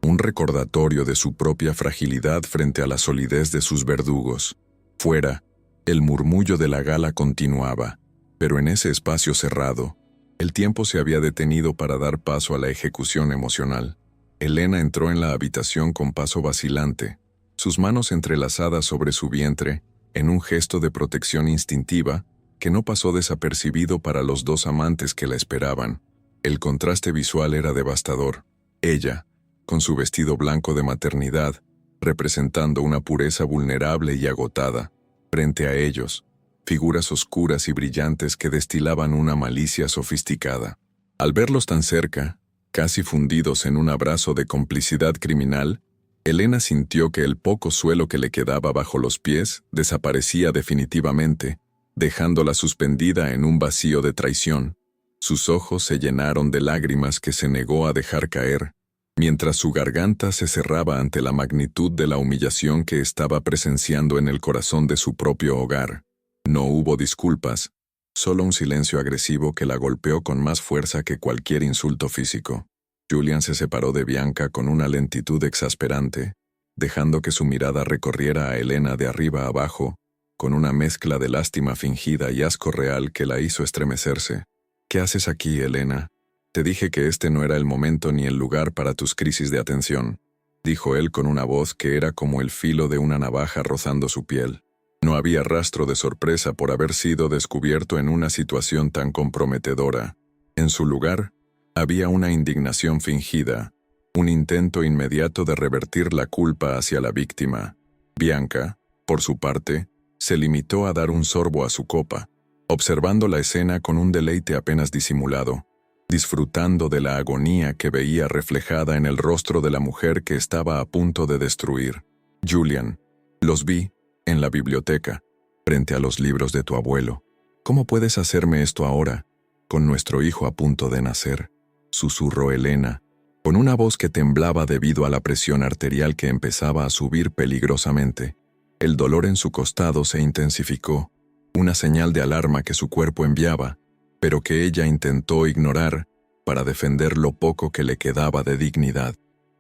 un recordatorio de su propia fragilidad frente a la solidez de sus verdugos. Fuera, el murmullo de la gala continuaba, pero en ese espacio cerrado, el tiempo se había detenido para dar paso a la ejecución emocional. Elena entró en la habitación con paso vacilante, sus manos entrelazadas sobre su vientre, en un gesto de protección instintiva que no pasó desapercibido para los dos amantes que la esperaban. El contraste visual era devastador. Ella, con su vestido blanco de maternidad, representando una pureza vulnerable y agotada, frente a ellos, figuras oscuras y brillantes que destilaban una malicia sofisticada. Al verlos tan cerca, casi fundidos en un abrazo de complicidad criminal, Elena sintió que el poco suelo que le quedaba bajo los pies desaparecía definitivamente, dejándola suspendida en un vacío de traición. Sus ojos se llenaron de lágrimas que se negó a dejar caer, mientras su garganta se cerraba ante la magnitud de la humillación que estaba presenciando en el corazón de su propio hogar. No hubo disculpas, solo un silencio agresivo que la golpeó con más fuerza que cualquier insulto físico. Julian se separó de Bianca con una lentitud exasperante, dejando que su mirada recorriera a Elena de arriba a abajo, con una mezcla de lástima fingida y asco real que la hizo estremecerse. «¿Qué haces aquí, Elena? Te dije que este no era el momento ni el lugar para tus crisis de atención», dijo él con una voz que era como el filo de una navaja rozando su piel. No había rastro de sorpresa por haber sido descubierto en una situación tan comprometedora. En su lugar, había una indignación fingida, un intento inmediato de revertir la culpa hacia la víctima. Bianca, por su parte, se limitó a dar un sorbo a su copa, observando la escena con un deleite apenas disimulado, disfrutando de la agonía que veía reflejada en el rostro de la mujer que estaba a punto de destruir. «Julian, los vi en la biblioteca, frente a los libros de tu abuelo. ¿Cómo puedes hacerme esto ahora, con nuestro hijo a punto de nacer?», susurró Elena, con una voz que temblaba debido a la presión arterial que empezaba a subir peligrosamente. El dolor en su costado se intensificó, una señal de alarma que su cuerpo enviaba, pero que ella intentó ignorar para defender lo poco que le quedaba de dignidad.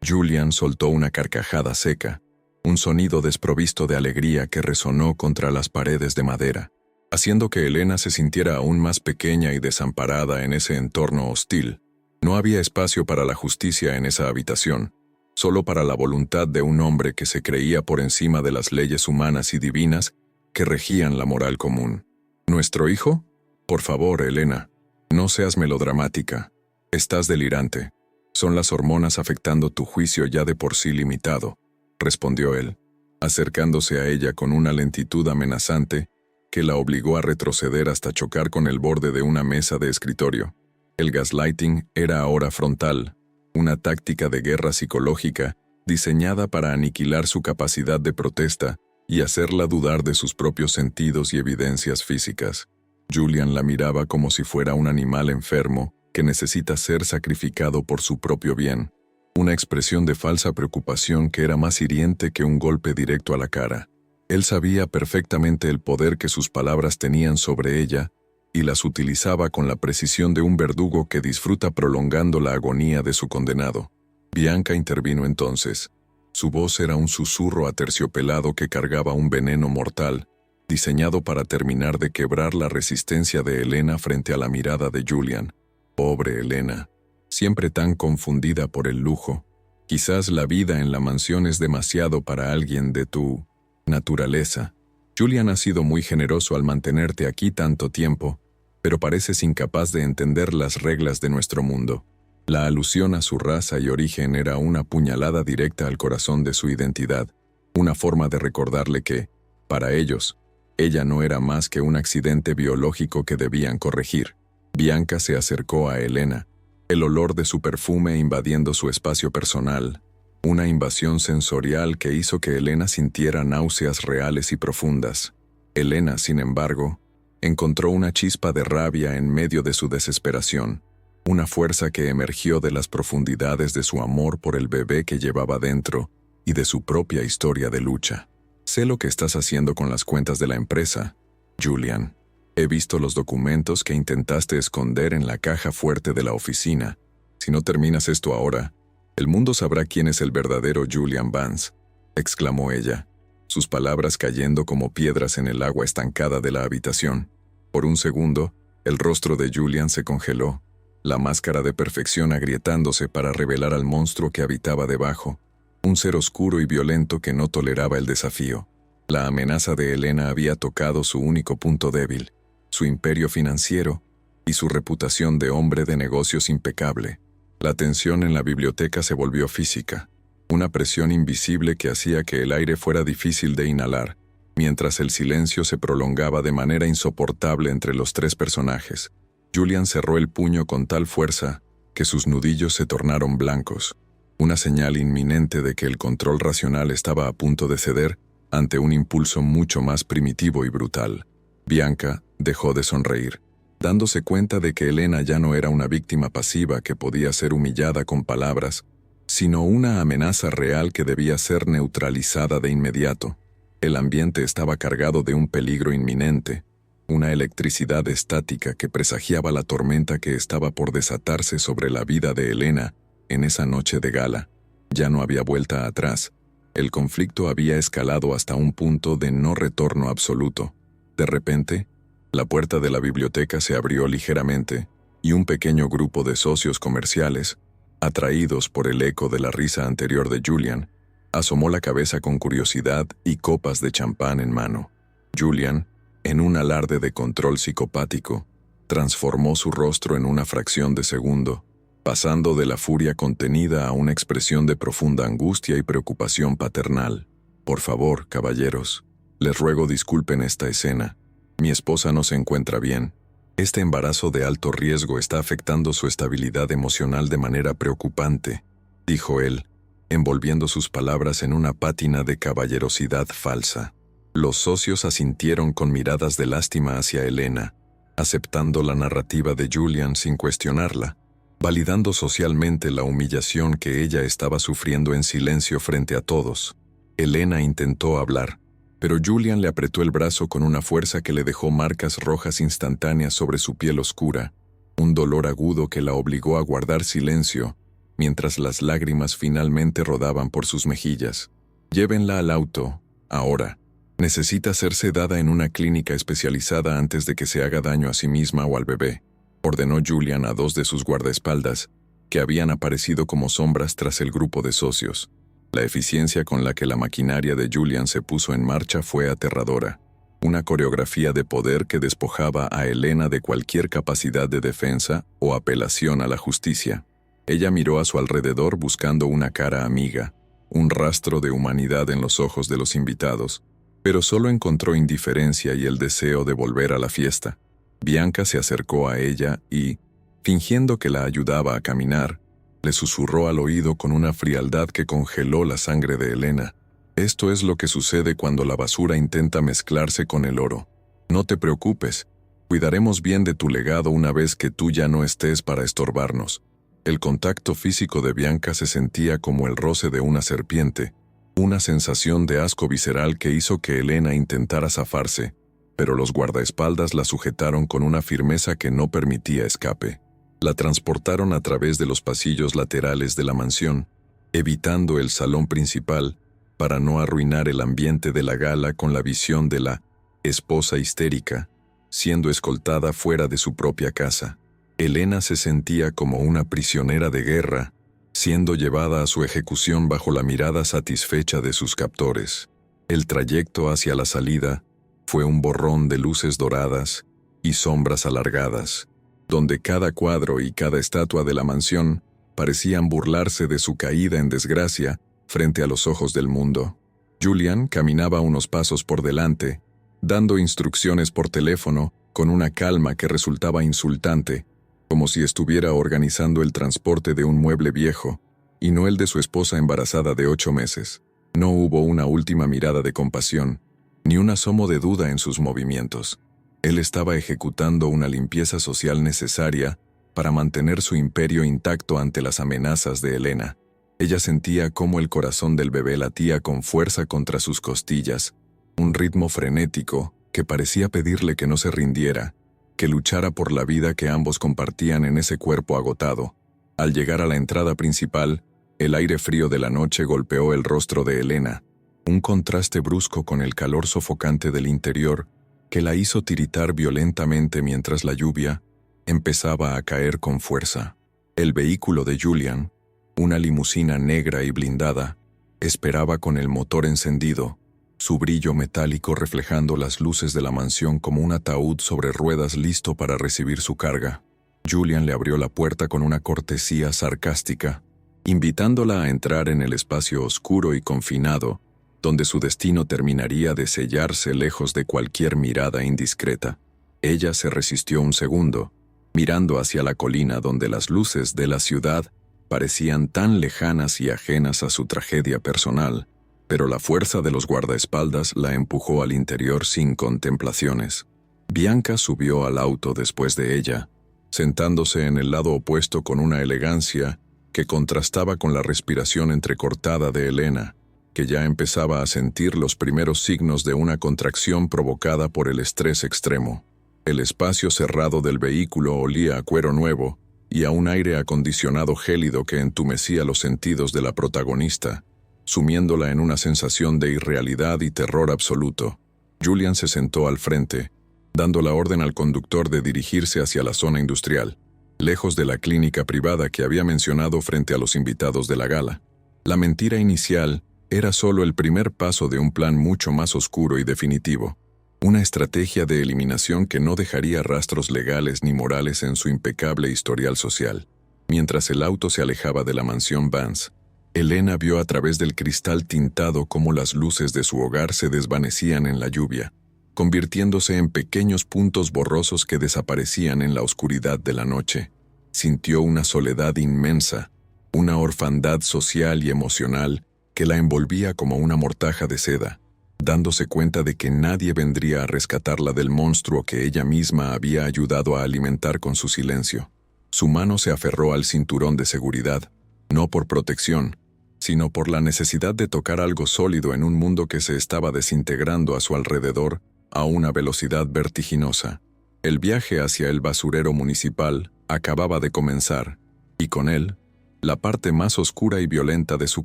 Julian soltó una carcajada seca, un sonido desprovisto de alegría que resonó contra las paredes de madera, haciendo que Elena se sintiera aún más pequeña y desamparada en ese entorno hostil. No había espacio para la justicia en esa habitación, solo para la voluntad de un hombre que se creía por encima de las leyes humanas y divinas que regían la moral común. «¿Nuestro hijo? Por favor, Elena, no seas melodramática. Estás delirante». Son las hormonas afectando tu juicio ya de por sí limitado, respondió él, acercándose a ella con una lentitud amenazante que la obligó a retroceder hasta chocar con el borde de una mesa de escritorio. El gaslighting era ahora frontal, una táctica de guerra psicológica diseñada para aniquilar su capacidad de protesta y hacerla dudar de sus propios sentidos y evidencias físicas. Julian la miraba como si fuera un animal enfermo que necesita ser sacrificado por su propio bien, una expresión de falsa preocupación que era más hiriente que un golpe directo a la cara. Él sabía perfectamente el poder que sus palabras tenían sobre ella y las utilizaba con la precisión de un verdugo que disfruta prolongando la agonía de su condenado. Bianca intervino entonces. Su voz era un susurro aterciopelado que cargaba un veneno mortal, diseñado para terminar de quebrar la resistencia de Elena frente a la mirada de Julian. Pobre Elena, siempre tan confundida por el lujo. Quizás la vida en la mansión es demasiado para alguien de tu naturaleza. Julian ha sido muy generoso al mantenerte aquí tanto tiempo, pero pareces incapaz de entender las reglas de nuestro mundo. La alusión a su raza y origen era una puñalada directa al corazón de su identidad, una forma de recordarle que, para ellos, ella no era más que un accidente biológico que debían corregir. Bianca se acercó a Elena, el olor de su perfume invadiendo su espacio personal, una invasión sensorial que hizo que Elena sintiera náuseas reales y profundas. Elena, sin embargo, encontró una chispa de rabia en medio de su desesperación, una fuerza que emergió de las profundidades de su amor por el bebé que llevaba dentro y de su propia historia de lucha. Sé lo que estás haciendo con las cuentas de la empresa, Julian. He visto los documentos que intentaste esconder en la caja fuerte de la oficina. Si no terminas esto ahora, el mundo sabrá quién es el verdadero Julian Vance, exclamó ella, sus palabras cayendo como piedras en el agua estancada de la habitación. Por un segundo, el rostro de Julian se congeló, la máscara de perfección agrietándose para revelar al monstruo que habitaba debajo, un ser oscuro y violento que no toleraba el desafío. La amenaza de Elena había tocado su único punto débil, su imperio financiero y su reputación de hombre de negocios impecable. La tensión en la biblioteca se volvió física, una presión invisible que hacía que el aire fuera difícil de inhalar, mientras el silencio se prolongaba de manera insoportable entre los tres personajes. Julian cerró el puño con tal fuerza que sus nudillos se tornaron blancos, una señal inminente de que el control racional estaba a punto de ceder ante un impulso mucho más primitivo y brutal. Bianca dejó de sonreír, dándose cuenta de que Elena ya no era una víctima pasiva que podía ser humillada con palabras, sino una amenaza real que debía ser neutralizada de inmediato. El ambiente estaba cargado de un peligro inminente, una electricidad estática que presagiaba la tormenta que estaba por desatarse sobre la vida de Elena en esa noche de gala. Ya no había vuelta atrás. El conflicto había escalado hasta un punto de no retorno absoluto. De repente, la puerta de la biblioteca se abrió ligeramente y un pequeño grupo de socios comerciales, atraídos por el eco de la risa anterior de Julian, asomó la cabeza con curiosidad y copas de champán en mano. Julian, en un alarde de control psicopático, transformó su rostro en una fracción de segundo, pasando de la furia contenida a una expresión de profunda angustia y preocupación paternal. Por favor, caballeros, les ruego disculpen esta escena. Mi esposa no se encuentra bien. Este embarazo de alto riesgo está afectando su estabilidad emocional de manera preocupante, dijo él, envolviendo sus palabras en una pátina de caballerosidad falsa. Los socios asintieron con miradas de lástima hacia Elena, aceptando la narrativa de Julian sin cuestionarla, validando socialmente la humillación que ella estaba sufriendo en silencio frente a todos. Elena intentó hablar, pero Julian le apretó el brazo con una fuerza que le dejó marcas rojas instantáneas sobre su piel oscura, un dolor agudo que la obligó a guardar silencio, mientras las lágrimas finalmente rodaban por sus mejillas. Llévenla al auto, ahora. Necesita ser sedada en una clínica especializada antes de que se haga daño a sí misma o al bebé, ordenó Julian a dos de sus guardaespaldas, que habían aparecido como sombras tras el grupo de socios. La eficiencia con la que la maquinaria de Julian se puso en marcha fue aterradora, una coreografía de poder que despojaba a Elena de cualquier capacidad de defensa o apelación a la justicia. Ella miró a su alrededor buscando una cara amiga, un rastro de humanidad en los ojos de los invitados, pero solo encontró indiferencia y el deseo de volver a la fiesta. Bianca se acercó a ella y, fingiendo que la ayudaba a caminar, le susurró al oído con una frialdad que congeló la sangre de Elena. Esto es lo que sucede cuando la basura intenta mezclarse con el oro. No te preocupes, cuidaremos bien de tu legado una vez que tú ya no estés para estorbarnos. El contacto físico de Bianca se sentía como el roce de una serpiente, una sensación de asco visceral que hizo que Elena intentara zafarse, pero los guardaespaldas la sujetaron con una firmeza que no permitía escape. La transportaron a través de los pasillos laterales de la mansión, evitando el salón principal, para no arruinar el ambiente de la gala con la visión de la esposa histérica, siendo escoltada fuera de su propia casa. Elena se sentía como una prisionera de guerra, siendo llevada a su ejecución bajo la mirada satisfecha de sus captores. El trayecto hacia la salida fue un borrón de luces doradas y sombras alargadas, donde cada cuadro y cada estatua de la mansión parecían burlarse de su caída en desgracia frente a los ojos del mundo. Julian caminaba unos pasos por delante, dando instrucciones por teléfono con una calma que resultaba insultante, como si estuviera organizando el transporte de un mueble viejo, y no el de su esposa embarazada de 8 meses. No hubo una última mirada de compasión, ni un asomo de duda en sus movimientos. Él estaba ejecutando una limpieza social necesaria para mantener su imperio intacto ante las amenazas de Elena. Ella sentía cómo el corazón del bebé latía con fuerza contra sus costillas, un ritmo frenético que parecía pedirle que no se rindiera, que luchara por la vida que ambos compartían en ese cuerpo agotado. Al llegar a la entrada principal, el aire frío de la noche golpeó el rostro de Elena, un contraste brusco con el calor sofocante del interior que la hizo tiritar violentamente mientras la lluvia empezaba a caer con fuerza. El vehículo de Julian, una limusina negra y blindada, esperaba con el motor encendido, su brillo metálico reflejando las luces de la mansión como un ataúd sobre ruedas listo para recibir su carga. Julian le abrió la puerta con una cortesía sarcástica, invitándola a entrar en el espacio oscuro y confinado, donde su destino terminaría de sellarse lejos de cualquier mirada indiscreta. Ella se resistió un segundo, mirando hacia la colina donde las luces de la ciudad parecían tan lejanas y ajenas a su tragedia personal, pero la fuerza de los guardaespaldas la empujó al interior sin contemplaciones. Bianca subió al auto después de ella, sentándose en el lado opuesto con una elegancia que contrastaba con la respiración entrecortada de Elena, que ya empezaba a sentir los primeros signos de una contracción provocada por el estrés extremo. El espacio cerrado del vehículo olía a cuero nuevo y a un aire acondicionado gélido que entumecía los sentidos de la protagonista, sumiéndola en una sensación de irrealidad y terror absoluto. Julian se sentó al frente, dando la orden al conductor de dirigirse hacia la zona industrial, lejos de la clínica privada que había mencionado frente a los invitados de la gala. La mentira inicial era solo el primer paso de un plan mucho más oscuro y definitivo, una estrategia de eliminación que no dejaría rastros legales ni morales en su impecable historial social. Mientras el auto se alejaba de la mansión Vance, Elena vio a través del cristal tintado cómo las luces de su hogar se desvanecían en la lluvia, convirtiéndose en pequeños puntos borrosos que desaparecían en la oscuridad de la noche. Sintió una soledad inmensa, una orfandad social y emocional que la envolvía como una mortaja de seda, dándose cuenta de que nadie vendría a rescatarla del monstruo que ella misma había ayudado a alimentar con su silencio. Su mano se aferró al cinturón de seguridad, no por protección, sino por la necesidad de tocar algo sólido en un mundo que se estaba desintegrando a su alrededor a una velocidad vertiginosa. El viaje hacia el basurero municipal acababa de comenzar, y con él, la parte más oscura y violenta de su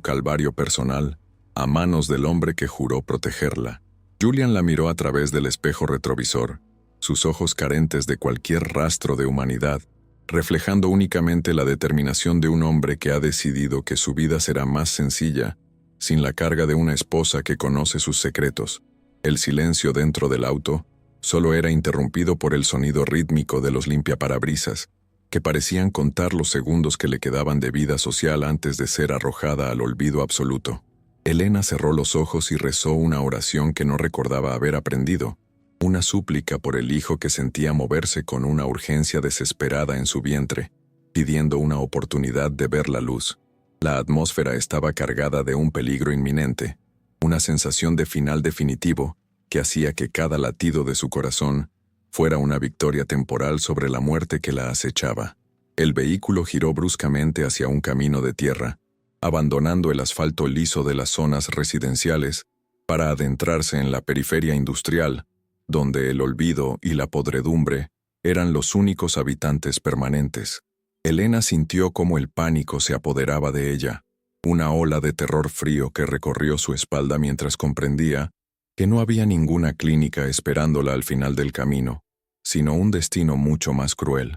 calvario personal, a manos del hombre que juró protegerla. Julian la miró a través del espejo retrovisor, sus ojos carentes de cualquier rastro de humanidad, reflejando únicamente la determinación de un hombre que ha decidido que su vida será más sencilla, sin la carga de una esposa que conoce sus secretos. El silencio dentro del auto solo era interrumpido por el sonido rítmico de los limpiaparabrisas, que parecían contar los segundos que le quedaban de vida social antes de ser arrojada al olvido absoluto. Elena cerró los ojos y rezó una oración que no recordaba haber aprendido, una súplica por el hijo que sentía moverse con una urgencia desesperada en su vientre, pidiendo una oportunidad de ver la luz. La atmósfera estaba cargada de un peligro inminente, una sensación de final definitivo que hacía que cada latido de su corazón fuera una victoria temporal sobre la muerte que la acechaba. El vehículo giró bruscamente hacia un camino de tierra, abandonando el asfalto liso de las zonas residenciales para adentrarse en la periferia industrial, donde el olvido y la podredumbre eran los únicos habitantes permanentes. Elena sintió cómo el pánico se apoderaba de ella, una ola de terror frío que recorrió su espalda mientras comprendía que no había ninguna clínica esperándola al final del camino, sino un destino mucho más cruel.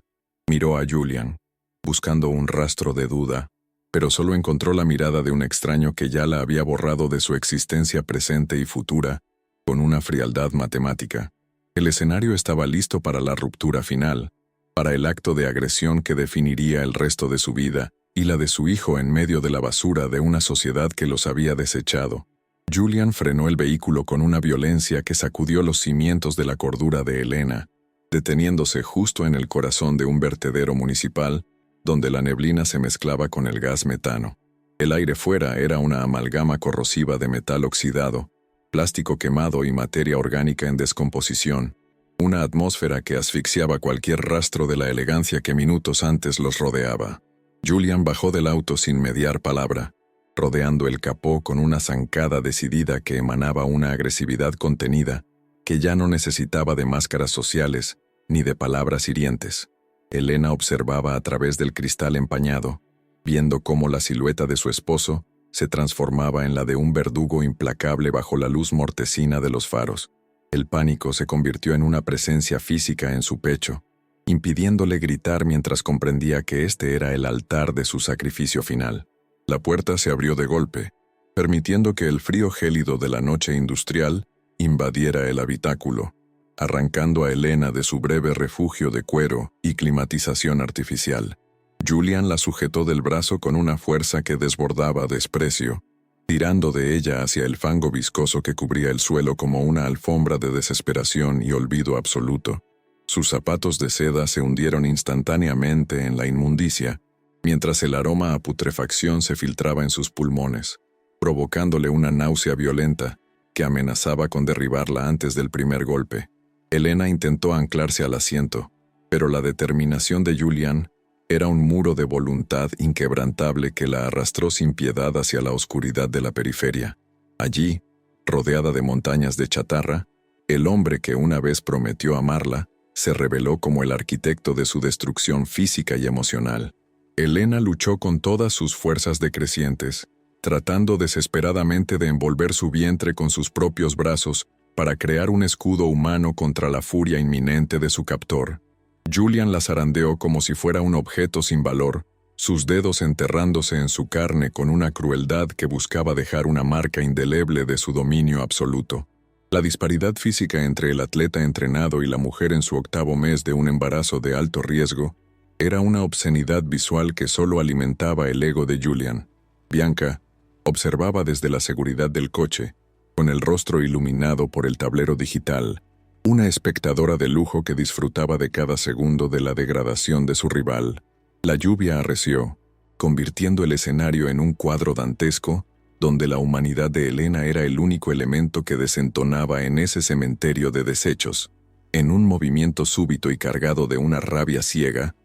Miró a Julian, buscando un rastro de duda, pero solo encontró la mirada de un extraño que ya la había borrado de su existencia presente y futura, con una frialdad matemática. El escenario estaba listo para la ruptura final, para el acto de agresión que definiría el resto de su vida y la de su hijo en medio de la basura de una sociedad que los había desechado. Julian frenó el vehículo con una violencia que sacudió los cimientos de la cordura de Elena, deteniéndose justo en el corazón de un vertedero municipal, donde la neblina se mezclaba con el gas metano. El aire fuera era una amalgama corrosiva de metal oxidado, plástico quemado y materia orgánica en descomposición, una atmósfera que asfixiaba cualquier rastro de la elegancia que minutos antes los rodeaba. Julian bajó del auto sin mediar palabra, rodeando el capó con una zancada decidida que emanaba una agresividad contenida que ya no necesitaba de máscaras sociales ni de palabras hirientes. Elena observaba a través del cristal empañado, viendo cómo la silueta de su esposo se transformaba en la de un verdugo implacable bajo la luz mortecina de los faros. El pánico se convirtió en una presencia física en su pecho, impidiéndole gritar mientras comprendía que este era el altar de su sacrificio final. La puerta se abrió de golpe, permitiendo que el frío gélido de la noche industrial invadiera el habitáculo, arrancando a Elena de su breve refugio de cuero y climatización artificial. Julian la sujetó del brazo con una fuerza que desbordaba desprecio, tirando de ella hacia el fango viscoso que cubría el suelo como una alfombra de desesperación y olvido absoluto. Sus zapatos de seda se hundieron instantáneamente en la inmundicia, mientras el aroma a putrefacción se filtraba en sus pulmones, provocándole una náusea violenta que amenazaba con derribarla antes del primer golpe. Elena intentó anclarse al asiento, pero la determinación de Julian era un muro de voluntad inquebrantable que la arrastró sin piedad hacia la oscuridad de la periferia. Allí, rodeada de montañas de chatarra, el hombre que una vez prometió amarla se reveló como el arquitecto de su destrucción física y emocional. Elena luchó con todas sus fuerzas decrecientes, tratando desesperadamente de envolver su vientre con sus propios brazos para crear un escudo humano contra la furia inminente de su captor. Julian la zarandeó como si fuera un objeto sin valor, sus dedos enterrándose en su carne con una crueldad que buscaba dejar una marca indeleble de su dominio absoluto. La disparidad física entre el atleta entrenado y la mujer en su octavo mes de un embarazo de alto riesgo era una obscenidad visual que solo alimentaba el ego de Julian. Bianca observaba desde la seguridad del coche, con el rostro iluminado por el tablero digital, una espectadora de lujo que disfrutaba de cada segundo de la degradación de su rival. La lluvia arreció, convirtiendo el escenario en un cuadro dantesco, donde la humanidad de Elena era el único elemento que desentonaba en ese cementerio de desechos. En un movimiento súbito y cargado de una rabia ciega,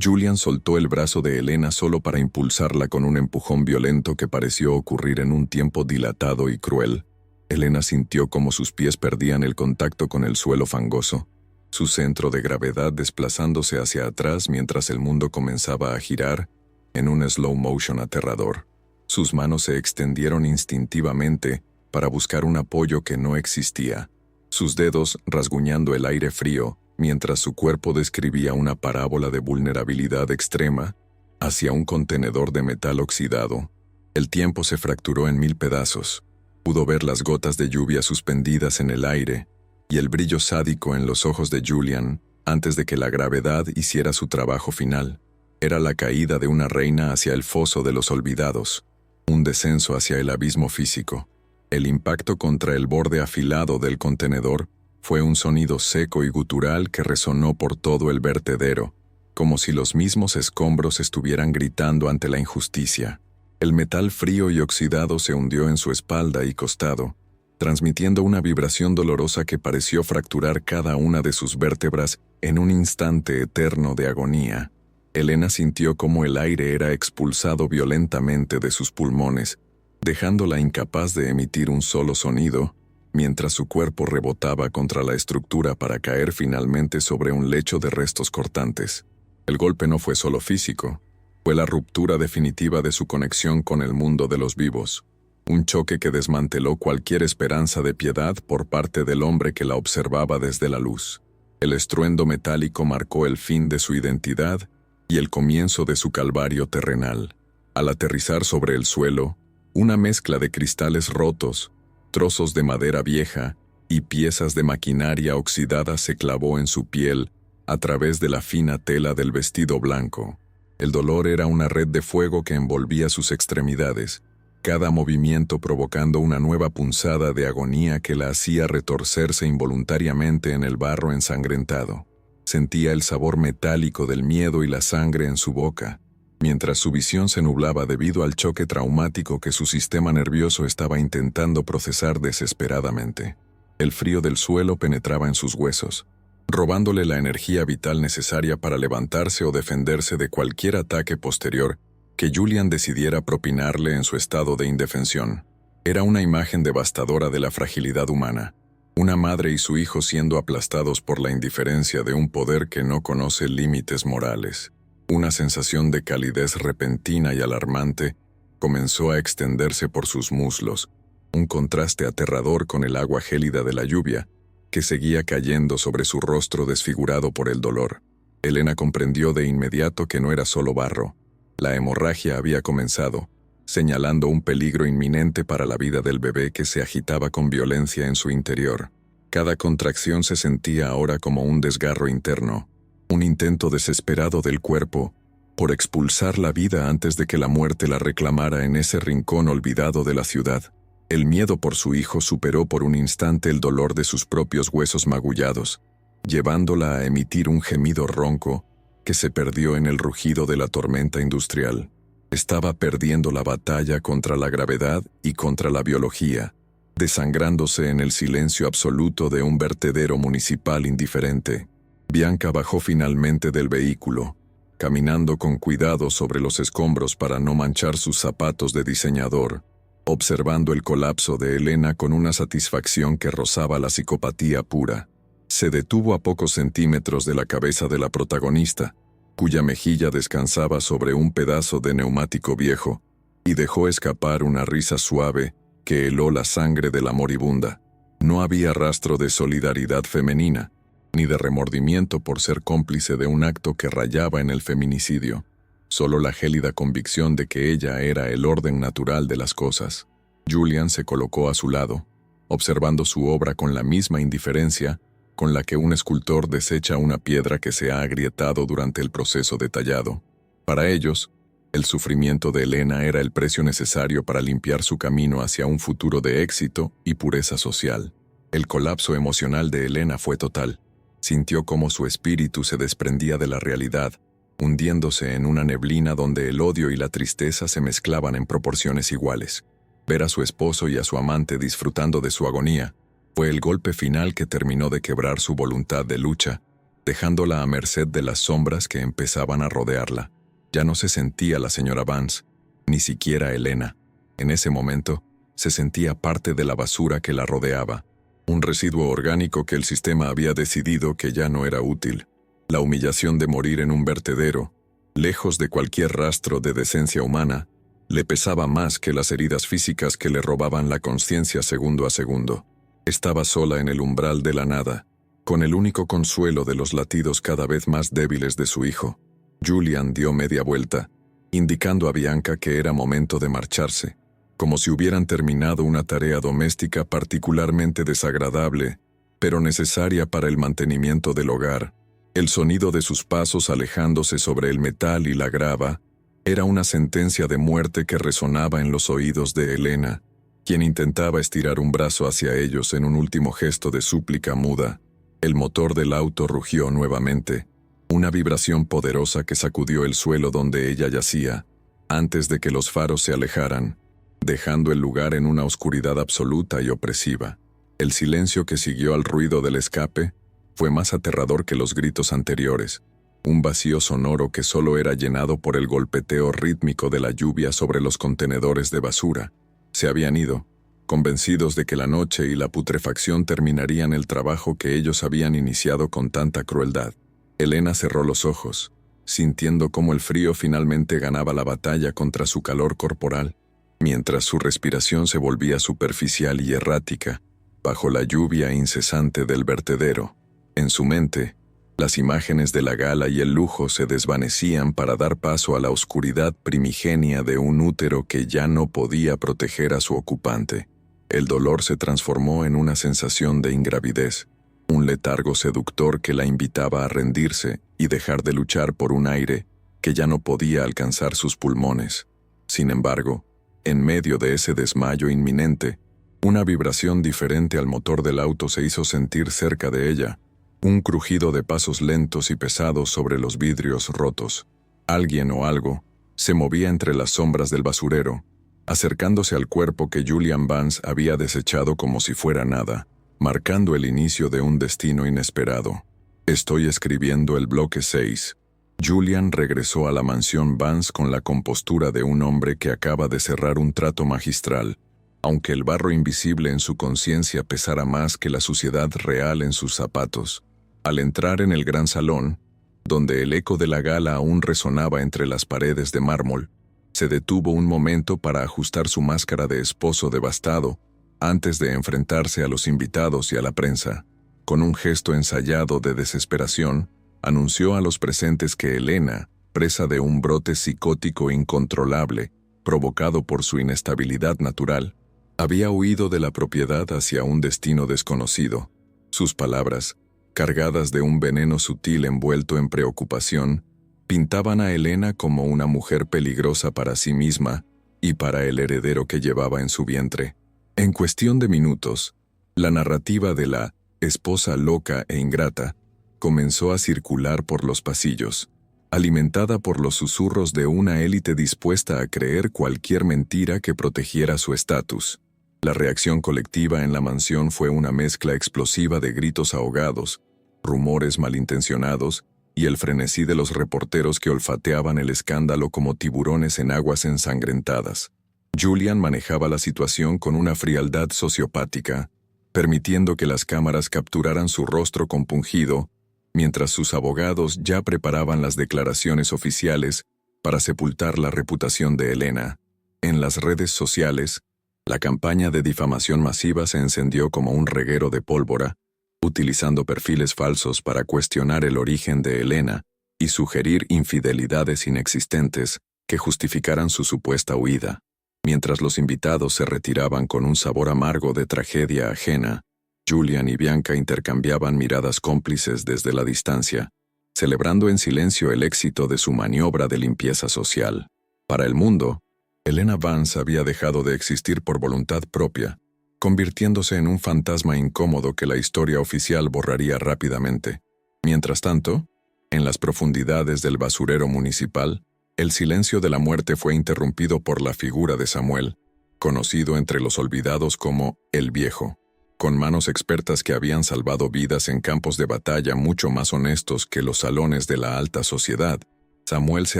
Julian soltó el brazo de Elena solo para impulsarla con un empujón violento que pareció ocurrir en un tiempo dilatado y cruel. Elena sintió como sus pies perdían el contacto con el suelo fangoso, su centro de gravedad desplazándose hacia atrás mientras el mundo comenzaba a girar en un slow motion aterrador. Sus manos se extendieron instintivamente para buscar un apoyo que no existía, sus dedos rasguñando el aire frío mientras su cuerpo describía una parábola de vulnerabilidad extrema hacia un contenedor de metal oxidado. El tiempo se fracturó en 1000 pedazos. Pudo ver las gotas de lluvia suspendidas en el aire y el brillo sádico en los ojos de Julian antes de que la gravedad hiciera su trabajo final. Era la caída de una reina hacia el foso de los olvidados, un descenso hacia el abismo físico. El impacto contra el borde afilado del contenedor fue un sonido seco y gutural que resonó por todo el vertedero, como si los mismos escombros estuvieran gritando ante la injusticia. El metal frío y oxidado se hundió en su espalda y costado, transmitiendo una vibración dolorosa que pareció fracturar cada una de sus vértebras en un instante eterno de agonía. Elena sintió cómo el aire era expulsado violentamente de sus pulmones, dejándola incapaz de emitir un solo sonido, mientras su cuerpo rebotaba contra la estructura para caer finalmente sobre un lecho de restos cortantes. El golpe no fue solo físico, fue la ruptura definitiva de su conexión con el mundo de los vivos, un choque que desmanteló cualquier esperanza de piedad por parte del hombre que la observaba desde la luz. El estruendo metálico marcó el fin de su identidad y el comienzo de su calvario terrenal. Al aterrizar sobre el suelo, una mezcla de cristales rotos, trozos de madera vieja y piezas de maquinaria oxidada se clavó en su piel a través de la fina tela del vestido blanco. El dolor era una red de fuego que envolvía sus extremidades, cada movimiento provocando una nueva punzada de agonía que la hacía retorcerse involuntariamente en el barro ensangrentado. Sentía el sabor metálico del miedo y la sangre en su boca, mientras su visión se nublaba debido al choque traumático que su sistema nervioso estaba intentando procesar desesperadamente. El frío del suelo penetraba en sus huesos, robándole la energía vital necesaria para levantarse o defenderse de cualquier ataque posterior que Julian decidiera propinarle en su estado de indefensión. Era una imagen devastadora de la fragilidad humana, una madre y su hijo siendo aplastados por la indiferencia de un poder que no conoce límites morales. Una sensación de calidez repentina y alarmante comenzó a extenderse por sus muslos, un contraste aterrador con el agua gélida de la lluvia, que seguía cayendo sobre su rostro desfigurado por el dolor. Elena comprendió de inmediato que no era solo barro. La hemorragia había comenzado, señalando un peligro inminente para la vida del bebé que se agitaba con violencia en su interior. Cada contracción se sentía ahora como un desgarro interno, un intento desesperado del cuerpo por expulsar la vida antes de que la muerte la reclamara en ese rincón olvidado de la ciudad. El miedo por su hijo superó por un instante el dolor de sus propios huesos magullados, llevándola a emitir un gemido ronco que se perdió en el rugido de la tormenta industrial. Estaba perdiendo la batalla contra la gravedad y contra la biología, desangrándose en el silencio absoluto de un vertedero municipal indiferente. Bianca bajó finalmente del vehículo, caminando con cuidado sobre los escombros para no manchar sus zapatos de diseñador, observando el colapso de Elena con una satisfacción que rozaba la psicopatía pura. Se detuvo a pocos centímetros de la cabeza de la protagonista, cuya mejilla descansaba sobre un pedazo de neumático viejo, y dejó escapar una risa suave que heló la sangre de la moribunda. No había rastro de solidaridad femenina, ni de remordimiento por ser cómplice de un acto que rayaba en el feminicidio, solo la gélida convicción de que ella era el orden natural de las cosas. Julian se colocó a su lado, observando su obra con la misma indiferencia con la que un escultor desecha una piedra que se ha agrietado durante el proceso de tallado. Para ellos, el sufrimiento de Elena era el precio necesario para limpiar su camino hacia un futuro de éxito y pureza social. El colapso emocional de Elena fue total. Sintió cómo su espíritu se desprendía de la realidad, hundiéndose en una neblina donde el odio y la tristeza se mezclaban en proporciones iguales. Ver a su esposo y a su amante disfrutando de su agonía fue el golpe final que terminó de quebrar su voluntad de lucha, dejándola a merced de las sombras que empezaban a rodearla. Ya no se sentía la señora Vance, ni siquiera Elena. En ese momento, se sentía parte de la basura que la rodeaba, un residuo orgánico que el sistema había decidido que ya no era útil. La humillación de morir en un vertedero, lejos de cualquier rastro de decencia humana, le pesaba más que las heridas físicas que le robaban la conciencia segundo a segundo. Estaba sola en el umbral de la nada, con el único consuelo de los latidos cada vez más débiles de su hijo. Julian dio media vuelta, indicando a Bianca que era momento de marcharse, como si hubieran terminado una tarea doméstica particularmente desagradable, pero necesaria para el mantenimiento del hogar. El sonido de sus pasos alejándose sobre el metal y la grava era una sentencia de muerte que resonaba en los oídos de Elena, quien intentaba estirar un brazo hacia ellos en un último gesto de súplica muda. El motor del auto rugió nuevamente, una vibración poderosa que sacudió el suelo donde ella yacía, antes de que los faros se alejaran, dejando el lugar en una oscuridad absoluta y opresiva. El silencio que siguió al ruido del escape fue más aterrador que los gritos anteriores, un vacío sonoro que solo era llenado por el golpeteo rítmico de la lluvia sobre los contenedores de basura. Se habían ido, convencidos de que la noche y la putrefacción terminarían el trabajo que ellos habían iniciado con tanta crueldad. Elena cerró los ojos, sintiendo cómo el frío finalmente ganaba la batalla contra su calor corporal, mientras su respiración se volvía superficial y errática, bajo la lluvia incesante del vertedero. En su mente, las imágenes de la gala y el lujo se desvanecían para dar paso a la oscuridad primigenia de un útero que ya no podía proteger a su ocupante. El dolor se transformó en una sensación de ingravidez, un letargo seductor que la invitaba a rendirse y dejar de luchar por un aire que ya no podía alcanzar sus pulmones. Sin embargo, en medio de ese desmayo inminente, una vibración diferente al motor del auto se hizo sentir cerca de ella, un crujido de pasos lentos y pesados sobre los vidrios rotos. Alguien o algo se movía entre las sombras del basurero, acercándose al cuerpo que Julian Vance había desechado como si fuera nada, marcando el inicio de un destino inesperado. Estoy escribiendo el bloque 6. Julian regresó a la mansión Vance con la compostura de un hombre que acaba de cerrar un trato magistral, aunque el barro invisible en su conciencia pesara más que la suciedad real en sus zapatos. Al entrar en el gran salón, donde el eco de la gala aún resonaba entre las paredes de mármol, se detuvo un momento para ajustar su máscara de esposo devastado antes de enfrentarse a los invitados y a la prensa. Con un gesto ensayado de desesperación, anunció a los presentes que Elena, presa de un brote psicótico incontrolable, provocado por su inestabilidad natural, había huido de la propiedad hacia un destino desconocido. Sus palabras, cargadas de un veneno sutil envuelto en preocupación, pintaban a Elena como una mujer peligrosa para sí misma y para el heredero que llevaba en su vientre. En cuestión de minutos, la narrativa de la esposa loca e ingrata comenzó a circular por los pasillos, alimentada por los susurros de una élite dispuesta a creer cualquier mentira que protegiera su estatus. La reacción colectiva en la mansión fue una mezcla explosiva de gritos ahogados, rumores malintencionados y el frenesí de los reporteros que olfateaban el escándalo como tiburones en aguas ensangrentadas. Julian manejaba la situación con una frialdad sociopática, permitiendo que las cámaras capturaran su rostro compungido, mientras sus abogados ya preparaban las declaraciones oficiales para sepultar la reputación de Elena. En las redes sociales, la campaña de difamación masiva se encendió como un reguero de pólvora, utilizando perfiles falsos para cuestionar el origen de Elena y sugerir infidelidades inexistentes que justificaran su supuesta huida. Mientras los invitados se retiraban con un sabor amargo de tragedia ajena, Julian y Bianca intercambiaban miradas cómplices desde la distancia, celebrando en silencio el éxito de su maniobra de limpieza social. Para el mundo, Elena Vance había dejado de existir por voluntad propia, convirtiéndose en un fantasma incómodo que la historia oficial borraría rápidamente. Mientras tanto, en las profundidades del basurero municipal, el silencio de la muerte fue interrumpido por la figura de Samuel, conocido entre los olvidados como el Viejo. Con manos expertas que habían salvado vidas en campos de batalla mucho más honestos que los salones de la alta sociedad, Samuel se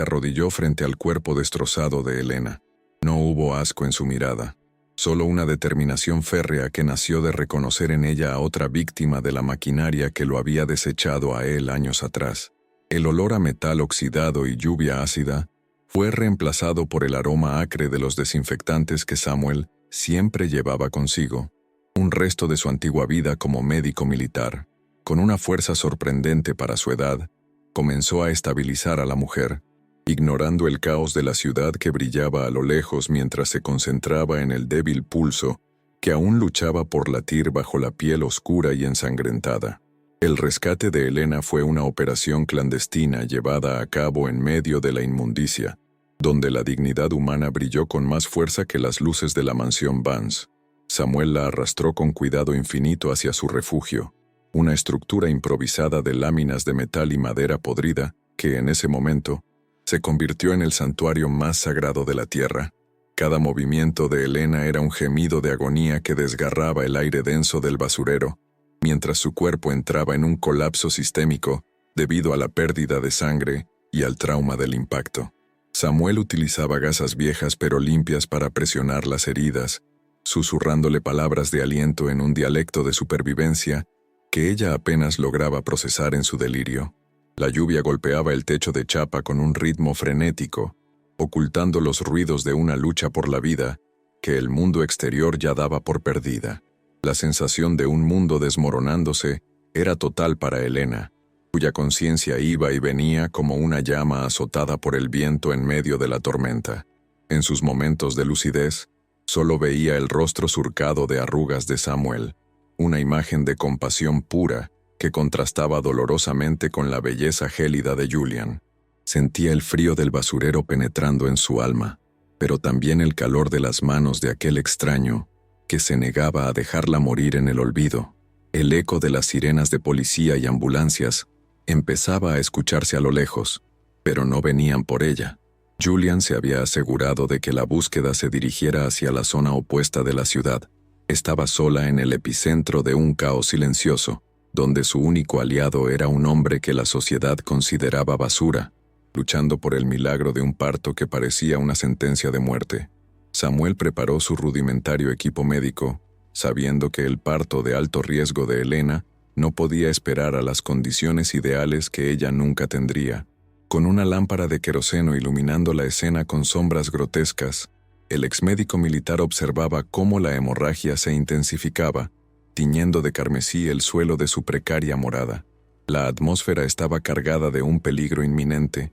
arrodilló frente al cuerpo destrozado de Elena. No hubo asco en su mirada, solo una determinación férrea que nació de reconocer en ella a otra víctima de la maquinaria que lo había desechado a él años atrás. El olor a metal oxidado y lluvia ácida fue reemplazado por el aroma acre de los desinfectantes que Samuel siempre llevaba consigo, un resto de su antigua vida como médico militar. Con una fuerza sorprendente para su edad, comenzó a estabilizar a la mujer, ignorando el caos de la ciudad que brillaba a lo lejos mientras se concentraba en el débil pulso que aún luchaba por latir bajo la piel oscura y ensangrentada. El rescate de Elena fue una operación clandestina llevada a cabo en medio de la inmundicia, donde la dignidad humana brilló con más fuerza que las luces de la mansión Vance. Samuel la arrastró con cuidado infinito hacia su refugio, una estructura improvisada de láminas de metal y madera podrida que, en ese momento, se convirtió en el santuario más sagrado de la tierra. Cada movimiento de Elena era un gemido de agonía que desgarraba el aire denso del basurero, mientras su cuerpo entraba en un colapso sistémico debido a la pérdida de sangre y al trauma del impacto. Samuel utilizaba gasas viejas pero limpias para presionar las heridas, susurrándole palabras de aliento en un dialecto de supervivencia que ella apenas lograba procesar en su delirio. La lluvia golpeaba el techo de chapa con un ritmo frenético, ocultando los ruidos de una lucha por la vida que el mundo exterior ya daba por perdida. La sensación de un mundo desmoronándose era total para Elena, cuya conciencia iba y venía como una llama azotada por el viento en medio de la tormenta. En sus momentos de lucidez, solo veía el rostro surcado de arrugas de Samuel, una imagen de compasión pura que contrastaba dolorosamente con la belleza gélida de Julian. Sentía el frío del basurero penetrando en su alma, pero también el calor de las manos de aquel extraño que se negaba a dejarla morir en el olvido. El eco de las sirenas de policía y ambulancias empezaba a escucharse a lo lejos, pero no venían por ella. Julian se había asegurado de que la búsqueda se dirigiera hacia la zona opuesta de la ciudad. Estaba sola en el epicentro de un caos silencioso, donde su único aliado era un hombre que la sociedad consideraba basura, luchando por el milagro de un parto que parecía una sentencia de muerte. Samuel preparó su rudimentario equipo médico, sabiendo que el parto de alto riesgo de Elena no podía esperar a las condiciones ideales que ella nunca tendría. Con una lámpara de queroseno iluminando la escena con sombras grotescas, el exmédico militar observaba cómo la hemorragia se intensificaba, tiñendo de carmesí el suelo de su precaria morada. La atmósfera estaba cargada de un peligro inminente,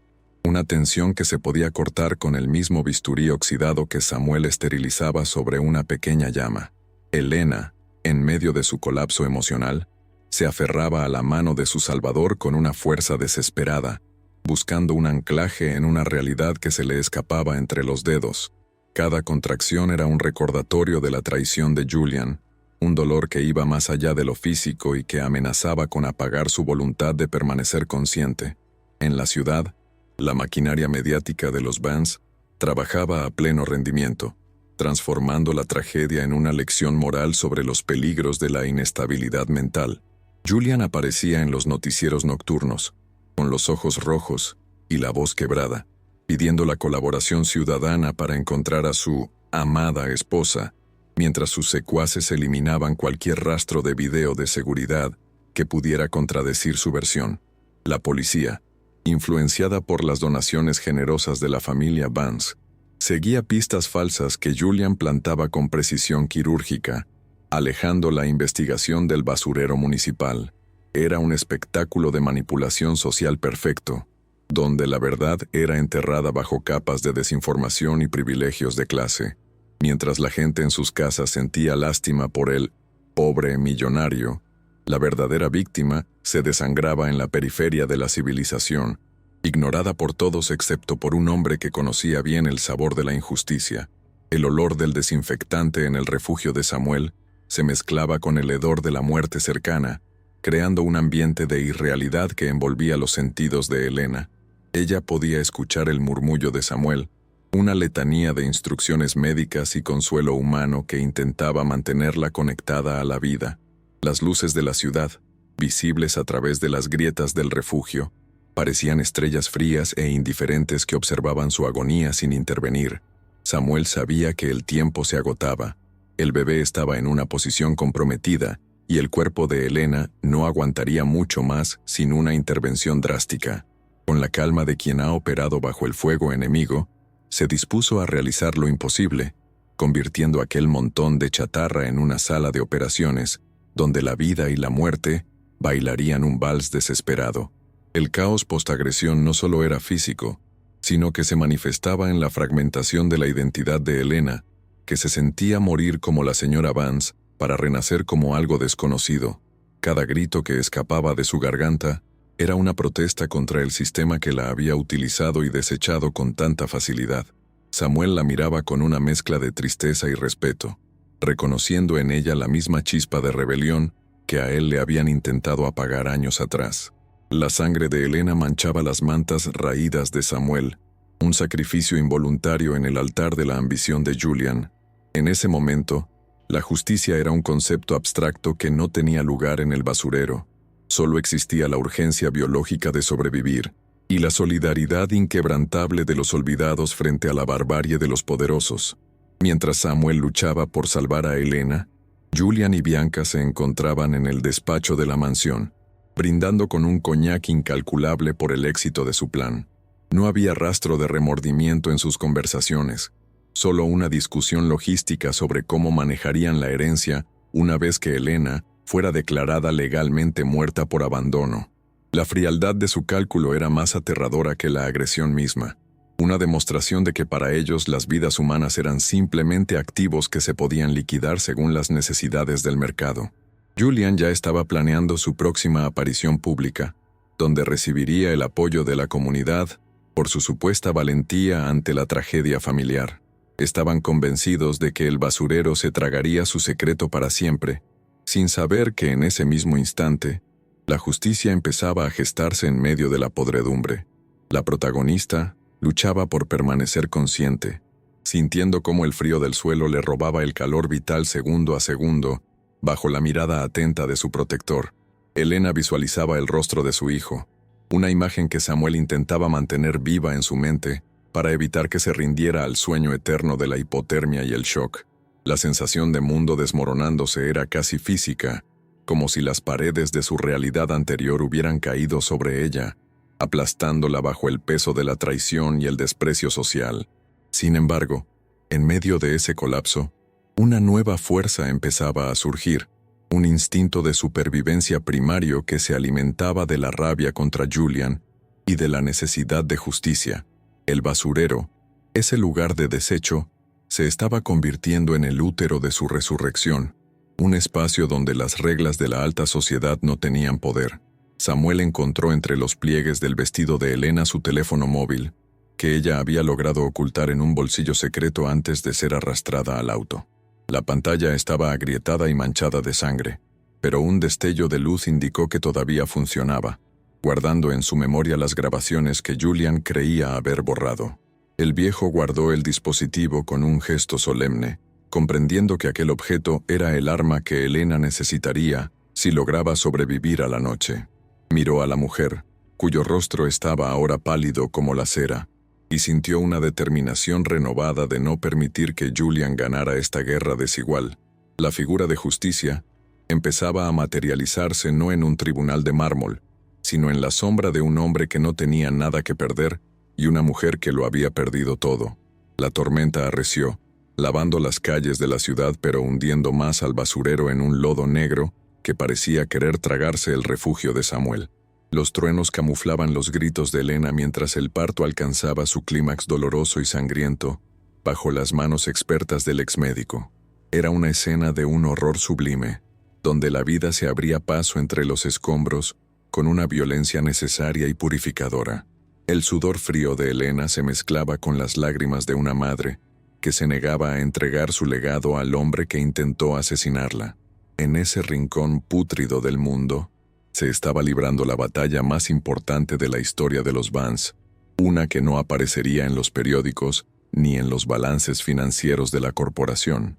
una tensión que se podía cortar con el mismo bisturí oxidado que Samuel esterilizaba sobre una pequeña llama. Elena, en medio de su colapso emocional, se aferraba a la mano de su salvador con una fuerza desesperada, buscando un anclaje en una realidad que se le escapaba entre los dedos. Cada contracción era un recordatorio de la traición de Julian, un dolor que iba más allá de lo físico y que amenazaba con apagar su voluntad de permanecer consciente. En la ciudad, la maquinaria mediática de los Vance trabajaba a pleno rendimiento, transformando la tragedia en una lección moral sobre los peligros de la inestabilidad mental. Julian aparecía en los noticieros nocturnos, con los ojos rojos y la voz quebrada, pidiendo la colaboración ciudadana para encontrar a su amada esposa, mientras sus secuaces eliminaban cualquier rastro de video de seguridad que pudiera contradecir su versión. La policía, influenciada por las donaciones generosas de la familia Vance, seguía pistas falsas que Julian plantaba con precisión quirúrgica, alejando la investigación del basurero municipal. Era un espectáculo de manipulación social perfecto, donde la verdad era enterrada bajo capas de desinformación y privilegios de clase. Mientras la gente en sus casas sentía lástima por el pobre millonario, la verdadera víctima se desangraba en la periferia de la civilización, ignorada por todos excepto por un hombre que conocía bien el sabor de la injusticia. El olor del desinfectante en el refugio de Samuel se mezclaba con el hedor de la muerte cercana, creando un ambiente de irrealidad que envolvía los sentidos de Elena. Ella podía escuchar el murmullo de Samuel, una letanía de instrucciones médicas y consuelo humano que intentaba mantenerla conectada a la vida. Las luces de la ciudad, visibles a través de las grietas del refugio, parecían estrellas frías e indiferentes que observaban su agonía sin intervenir. Samuel sabía que el tiempo se agotaba. El bebé estaba en una posición comprometida y el cuerpo de Elena no aguantaría mucho más sin una intervención drástica. Con la calma de quien ha operado bajo el fuego enemigo, se dispuso a realizar lo imposible, convirtiendo aquel montón de chatarra en una sala de operaciones, donde la vida y la muerte bailarían un vals desesperado. El caos postagresión no solo era físico, sino que se manifestaba en la fragmentación de la identidad de Elena, que se sentía morir como la señora Vance para renacer como algo desconocido. Cada grito que escapaba de su garganta era una protesta contra el sistema que la había utilizado y desechado con tanta facilidad. Samuel la miraba con una mezcla de tristeza y respeto, reconociendo en ella la misma chispa de rebelión que a él le habían intentado apagar años atrás. La sangre de Elena manchaba las mantas raídas de Samuel, un sacrificio involuntario en el altar de la ambición de Julian. En ese momento, la justicia era un concepto abstracto que no tenía lugar en el basurero. Solo existía la urgencia biológica de sobrevivir y la solidaridad inquebrantable de los olvidados frente a la barbarie de los poderosos. Mientras Samuel luchaba por salvar a Elena, Julian y Bianca se encontraban en el despacho de la mansión, brindando con un coñac incalculable por el éxito de su plan. No había rastro de remordimiento en sus conversaciones, solo una discusión logística sobre cómo manejarían la herencia una vez que Elena fuera declarada legalmente muerta por abandono. La frialdad de su cálculo era más aterradora que la agresión misma, una demostración de que para ellos las vidas humanas eran simplemente activos que se podían liquidar según las necesidades del mercado. Julian ya estaba planeando su próxima aparición pública, donde recibiría el apoyo de la comunidad por su supuesta valentía ante la tragedia familiar. Estaban convencidos de que el basurero se tragaría su secreto para siempre, sin saber que en ese mismo instante, la justicia empezaba a gestarse en medio de la podredumbre. La protagonista luchaba por permanecer consciente, sintiendo cómo el frío del suelo le robaba el calor vital segundo a segundo, bajo la mirada atenta de su protector. Elena visualizaba el rostro de su hijo, una imagen que Samuel intentaba mantener viva en su mente para evitar que se rindiera al sueño eterno de la hipotermia y el shock. La sensación de mundo desmoronándose era casi física, como si las paredes de su realidad anterior hubieran caído sobre ella, aplastándola bajo el peso de la traición y el desprecio social. Sin embargo, en medio de ese colapso, una nueva fuerza empezaba a surgir, un instinto de supervivencia primario que se alimentaba de la rabia contra Julian y de la necesidad de justicia. El basurero, ese lugar de desecho, se estaba convirtiendo en el útero de su resurrección, un espacio donde las reglas de la alta sociedad no tenían poder. Samuel encontró entre los pliegues del vestido de Elena su teléfono móvil, que ella había logrado ocultar en un bolsillo secreto antes de ser arrastrada al auto. La pantalla estaba agrietada y manchada de sangre, pero un destello de luz indicó que todavía funcionaba, guardando en su memoria las grabaciones que Julian creía haber borrado. El viejo guardó el dispositivo con un gesto solemne, comprendiendo que aquel objeto era el arma que Elena necesitaría si lograba sobrevivir a la noche. Miró a la mujer, cuyo rostro estaba ahora pálido como la cera, y sintió una determinación renovada de no permitir que Julian ganara esta guerra desigual. La figura de justicia empezaba a materializarse no en un tribunal de mármol, sino en la sombra de un hombre que no tenía nada que perder y una mujer que lo había perdido todo. La tormenta arreció, lavando las calles de la ciudad pero hundiendo más al basurero en un lodo negro que parecía querer tragarse el refugio de Samuel. Los truenos camuflaban los gritos de Elena mientras el parto alcanzaba su clímax doloroso y sangriento bajo las manos expertas del exmédico. Era una escena de un horror sublime, donde la vida se abría paso entre los escombros con una violencia necesaria y purificadora. El sudor frío de Elena se mezclaba con las lágrimas de una madre que se negaba a entregar su legado al hombre que intentó asesinarla. En ese rincón pútrido del mundo, se estaba librando la batalla más importante de la historia de los Vance, una que no aparecería en los periódicos ni en los balances financieros de la corporación.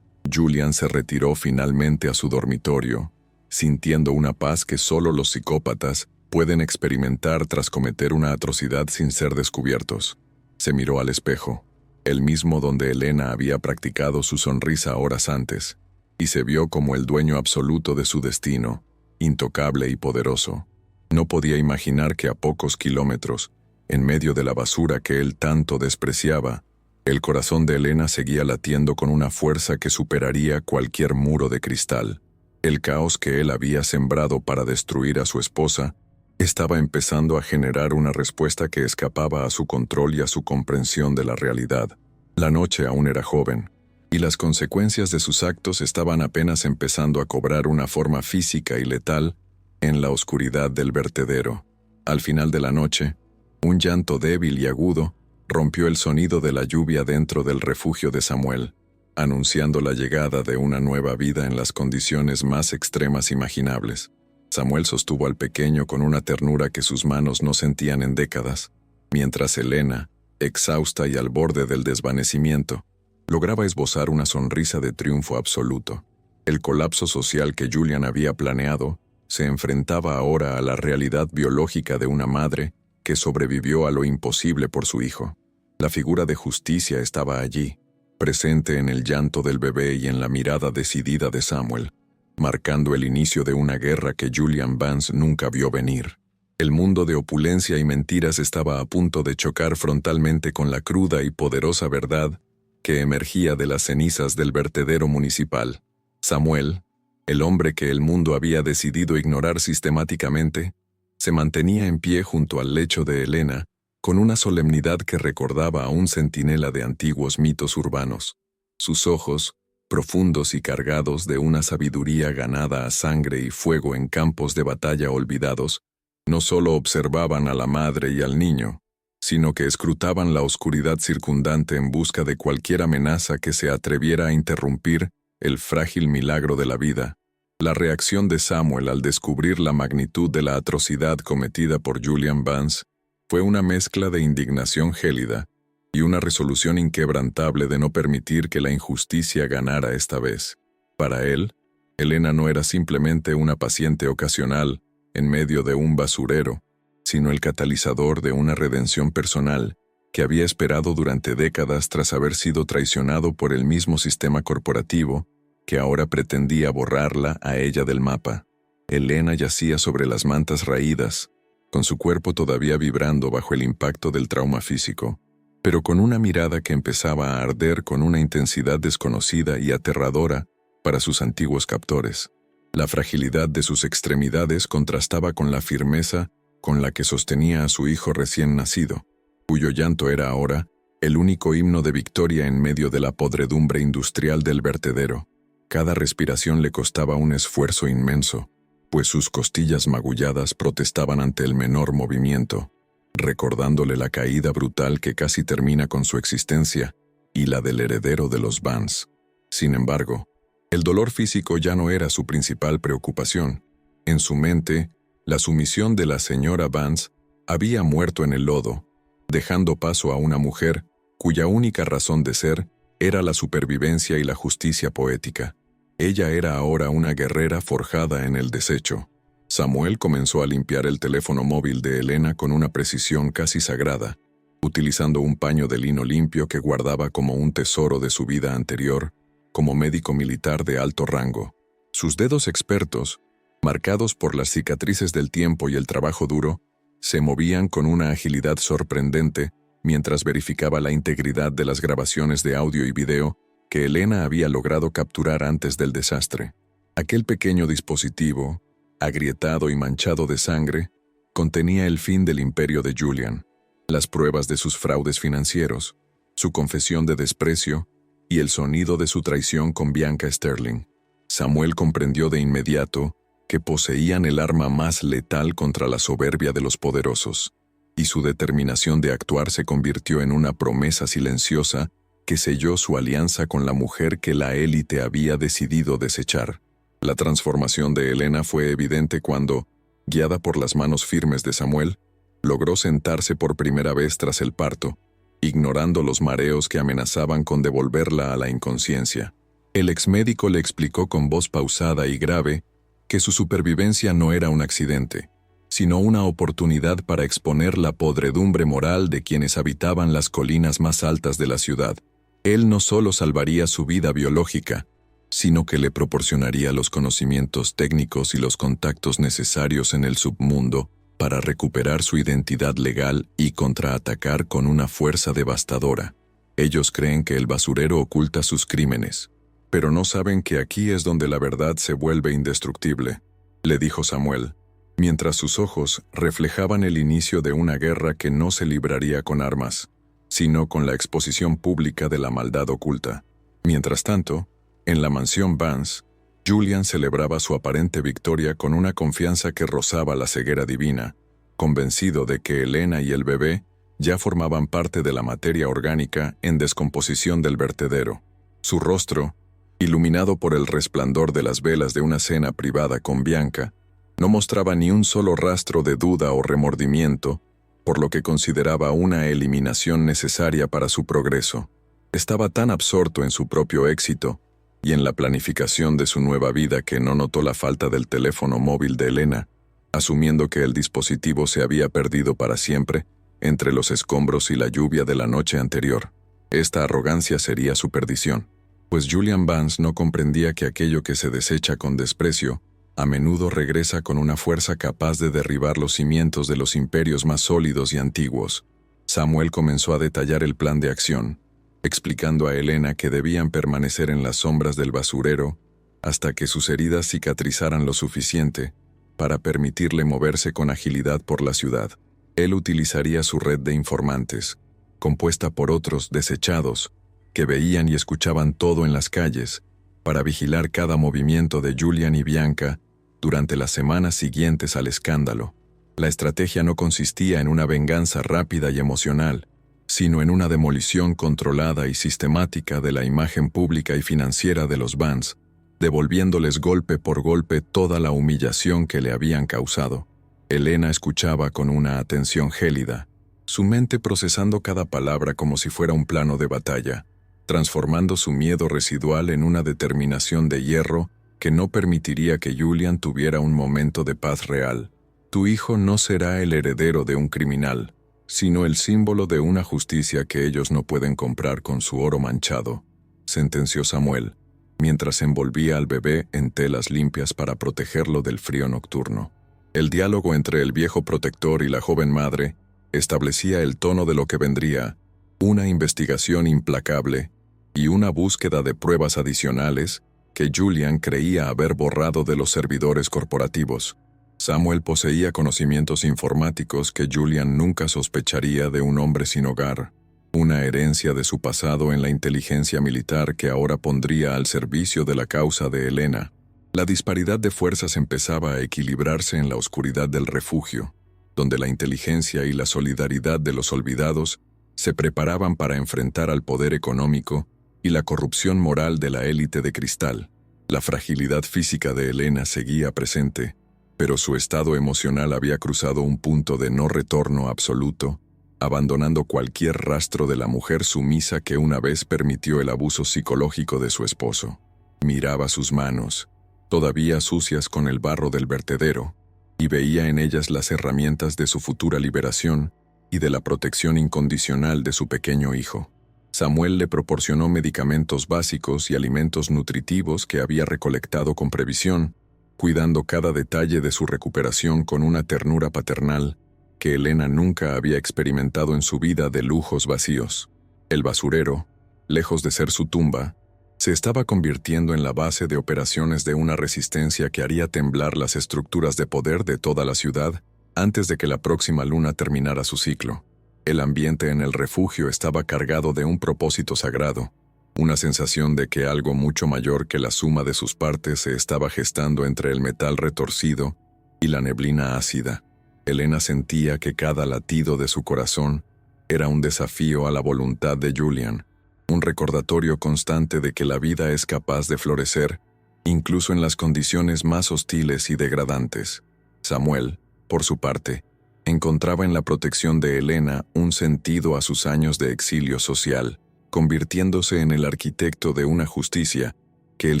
Julian se retiró finalmente a su dormitorio, sintiendo una paz que solo los psicópatas pueden experimentar tras cometer una atrocidad sin ser descubiertos. Se miró al espejo, el mismo donde Elena había practicado su sonrisa horas antes, y se vio como el dueño absoluto de su destino, intocable y poderoso. No podía imaginar que a pocos kilómetros, en medio de la basura que él tanto despreciaba, el corazón de Elena seguía latiendo con una fuerza que superaría cualquier muro de cristal. El caos que él había sembrado para destruir a su esposa estaba empezando a generar una respuesta que escapaba a su control y a su comprensión de la realidad. La noche aún era joven, y las consecuencias de sus actos estaban apenas empezando a cobrar una forma física y letal en la oscuridad del vertedero. Al final de la noche, un llanto débil y agudo rompió el sonido de la lluvia dentro del refugio de Samuel, anunciando la llegada de una nueva vida en las condiciones más extremas imaginables. Samuel sostuvo al pequeño con una ternura que sus manos no sentían en décadas, mientras Elena, exhausta y al borde del desvanecimiento, lograba esbozar una sonrisa de triunfo absoluto. El colapso social que Julian había planeado se enfrentaba ahora a la realidad biológica de una madre que sobrevivió a lo imposible por su hijo. La figura de justicia estaba allí, presente en el llanto del bebé y en la mirada decidida de Samuel, marcando el inicio de una guerra que Julian Vance nunca vio venir. El mundo de opulencia y mentiras estaba a punto de chocar frontalmente con la cruda y poderosa verdad que emergía de las cenizas del vertedero municipal. Samuel, el hombre que el mundo había decidido ignorar sistemáticamente, se mantenía en pie junto al lecho de Elena, con una solemnidad que recordaba a un centinela de antiguos mitos urbanos. Sus ojos, profundos y cargados de una sabiduría ganada a sangre y fuego en campos de batalla olvidados, no solo observaban a la madre y al niño, sino que escrutaban la oscuridad circundante en busca de cualquier amenaza que se atreviera a interrumpir el frágil milagro de la vida. La reacción de Samuel al descubrir la magnitud de la atrocidad cometida por Julian Vance fue una mezcla de indignación gélida y una resolución inquebrantable de no permitir que la injusticia ganara esta vez. Para él, Elena no era simplemente una paciente ocasional en medio de un basurero, sino el catalizador de una redención personal que había esperado durante décadas tras haber sido traicionado por el mismo sistema corporativo que ahora pretendía borrarla a ella del mapa. Elena yacía sobre las mantas raídas, con su cuerpo todavía vibrando bajo el impacto del trauma físico, pero con una mirada que empezaba a arder con una intensidad desconocida y aterradora para sus antiguos captores. La fragilidad de sus extremidades contrastaba con la firmeza con la que sostenía a su hijo recién nacido, cuyo llanto era ahora el único himno de victoria en medio de la podredumbre industrial del vertedero. Cada respiración le costaba un esfuerzo inmenso, pues sus costillas magulladas protestaban ante el menor movimiento, recordándole la caída brutal que casi termina con su existencia y la del heredero de los Vance. Sin embargo, el dolor físico ya no era su principal preocupación. En su mente, la sumisión de la señora Vance había muerto en el lodo, dejando paso a una mujer cuya única razón de ser era la supervivencia y la justicia poética. Ella era ahora una guerrera forjada en el desecho. Samuel comenzó a limpiar el teléfono móvil de Elena con una precisión casi sagrada, utilizando un paño de lino limpio que guardaba como un tesoro de su vida anterior, como médico militar de alto rango. Sus dedos expertos, marcados por las cicatrices del tiempo y el trabajo duro, se movían con una agilidad sorprendente mientras verificaba la integridad de las grabaciones de audio y video que Elena había logrado capturar antes del desastre. Aquel pequeño dispositivo, agrietado y manchado de sangre, contenía el fin del imperio de Julian, las pruebas de sus fraudes financieros, su confesión de desprecio y el sonido de su traición con Bianca Sterling. Samuel comprendió de inmediato que poseían el arma más letal contra la soberbia de los poderosos, y su determinación de actuar se convirtió en una promesa silenciosa que selló su alianza con la mujer que la élite había decidido desechar. La transformación de Elena fue evidente cuando, guiada por las manos firmes de Samuel, logró sentarse por primera vez tras el parto, ignorando los mareos que amenazaban con devolverla a la inconsciencia. El exmédico le explicó con voz pausada y grave que su supervivencia no era un accidente, sino una oportunidad para exponer la podredumbre moral de quienes habitaban las colinas más altas de la ciudad. Él no solo salvaría su vida biológica, sino que le proporcionaría los conocimientos técnicos y los contactos necesarios en el submundo para recuperar su identidad legal y contraatacar con una fuerza devastadora. Ellos creen que el basurero oculta sus crímenes, pero no saben que aquí es donde la verdad se vuelve indestructible, le dijo Samuel, mientras sus ojos reflejaban el inicio de una guerra que no se libraría con armas, sino con la exposición pública de la maldad oculta. Mientras tanto, en la mansión Vance, Julian celebraba su aparente victoria con una confianza que rozaba la ceguera divina, convencido de que Elena y el bebé ya formaban parte de la materia orgánica en descomposición del vertedero. Su rostro, iluminado por el resplandor de las velas de una cena privada con Bianca, no mostraba ni un solo rastro de duda o remordimiento, por lo que consideraba una eliminación necesaria para su progreso. Estaba tan absorto en su propio éxito y en la planificación de su nueva vida que no notó la falta del teléfono móvil de Elena, asumiendo que el dispositivo se había perdido para siempre entre los escombros y la lluvia de la noche anterior. Esta arrogancia sería su perdición, pues Julian Vance no comprendía que aquello que se desecha con desprecio a menudo regresa con una fuerza capaz de derribar los cimientos de los imperios más sólidos y antiguos. Samuel comenzó a detallar el plan de acción, explicando a Elena que debían permanecer en las sombras del basurero hasta que sus heridas cicatrizaran lo suficiente para permitirle moverse con agilidad por la ciudad. Él utilizaría su red de informantes, compuesta por otros desechados, que veían y escuchaban todo en las calles, para vigilar cada movimiento de Julian y Bianca durante las semanas siguientes al escándalo. La estrategia no consistía en una venganza rápida y emocional, sino en una demolición controlada y sistemática de la imagen pública y financiera de los Vance, devolviéndoles golpe por golpe toda la humillación que le habían causado. Elena escuchaba con una atención gélida, su mente procesando cada palabra como si fuera un plano de batalla, transformando su miedo residual en una determinación de hierro que no permitiría que Julian tuviera un momento de paz real. Tu hijo no será el heredero de un criminal, sino el símbolo de una justicia que ellos no pueden comprar con su oro manchado, sentenció Samuel, mientras envolvía al bebé en telas limpias para protegerlo del frío nocturno. El diálogo entre el viejo protector y la joven madre establecía el tono de lo que vendría, una investigación implacable y una búsqueda de pruebas adicionales que Julian creía haber borrado de los servidores corporativos. Samuel poseía conocimientos informáticos que Julian nunca sospecharía de un hombre sin hogar, una herencia de su pasado en la inteligencia militar que ahora pondría al servicio de la causa de Elena. La disparidad de fuerzas empezaba a equilibrarse en la oscuridad del refugio, donde la inteligencia y la solidaridad de los olvidados se preparaban para enfrentar al poder económico y la corrupción moral de la élite de cristal. La fragilidad física de Elena seguía presente, pero su estado emocional había cruzado un punto de no retorno absoluto, abandonando cualquier rastro de la mujer sumisa que una vez permitió el abuso psicológico de su esposo. Miraba sus manos, todavía sucias con el barro del vertedero, y veía en ellas las herramientas de su futura liberación y de la protección incondicional de su pequeño hijo. Samuel le proporcionó medicamentos básicos y alimentos nutritivos que había recolectado con previsión, cuidando cada detalle de su recuperación con una ternura paternal que Elena nunca había experimentado en su vida de lujos vacíos. El basurero, lejos de ser su tumba, se estaba convirtiendo en la base de operaciones de una resistencia que haría temblar las estructuras de poder de toda la ciudad antes de que la próxima luna terminara su ciclo. El ambiente en el refugio estaba cargado de un propósito sagrado, una sensación de que algo mucho mayor que la suma de sus partes se estaba gestando entre el metal retorcido y la neblina ácida. Elena sentía que cada latido de su corazón era un desafío a la voluntad de Julian, un recordatorio constante de que la vida es capaz de florecer, incluso en las condiciones más hostiles y degradantes. Samuel, por su parte, encontraba en la protección de Elena un sentido a sus años de exilio social, convirtiéndose en el arquitecto de una justicia que el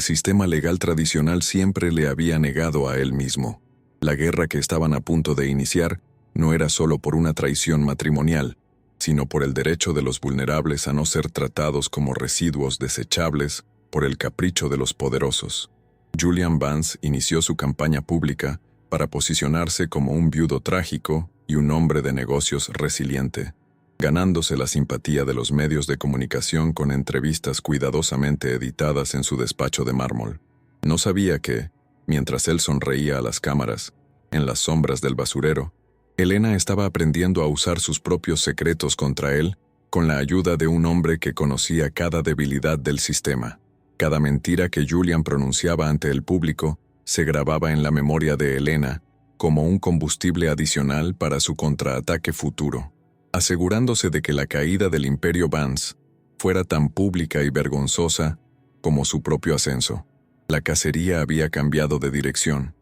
sistema legal tradicional siempre le había negado a él mismo. La guerra que estaban a punto de iniciar no era solo por una traición matrimonial, sino por el derecho de los vulnerables a no ser tratados como residuos desechables por el capricho de los poderosos. Julian Vance inició su campaña pública para posicionarse como un viudo trágico y un hombre de negocios resiliente, ganándose la simpatía de los medios de comunicación con entrevistas cuidadosamente editadas en su despacho de mármol. No sabía que, mientras él sonreía a las cámaras, en las sombras del basurero, Elena estaba aprendiendo a usar sus propios secretos contra él con la ayuda de un hombre que conocía cada debilidad del sistema. Cada mentira que Julian pronunciaba ante el público se grababa en la memoria de Elena como un combustible adicional para su contraataque futuro, asegurándose de que la caída del Imperio Vance fuera tan pública y vergonzosa como su propio ascenso. La cacería había cambiado de dirección.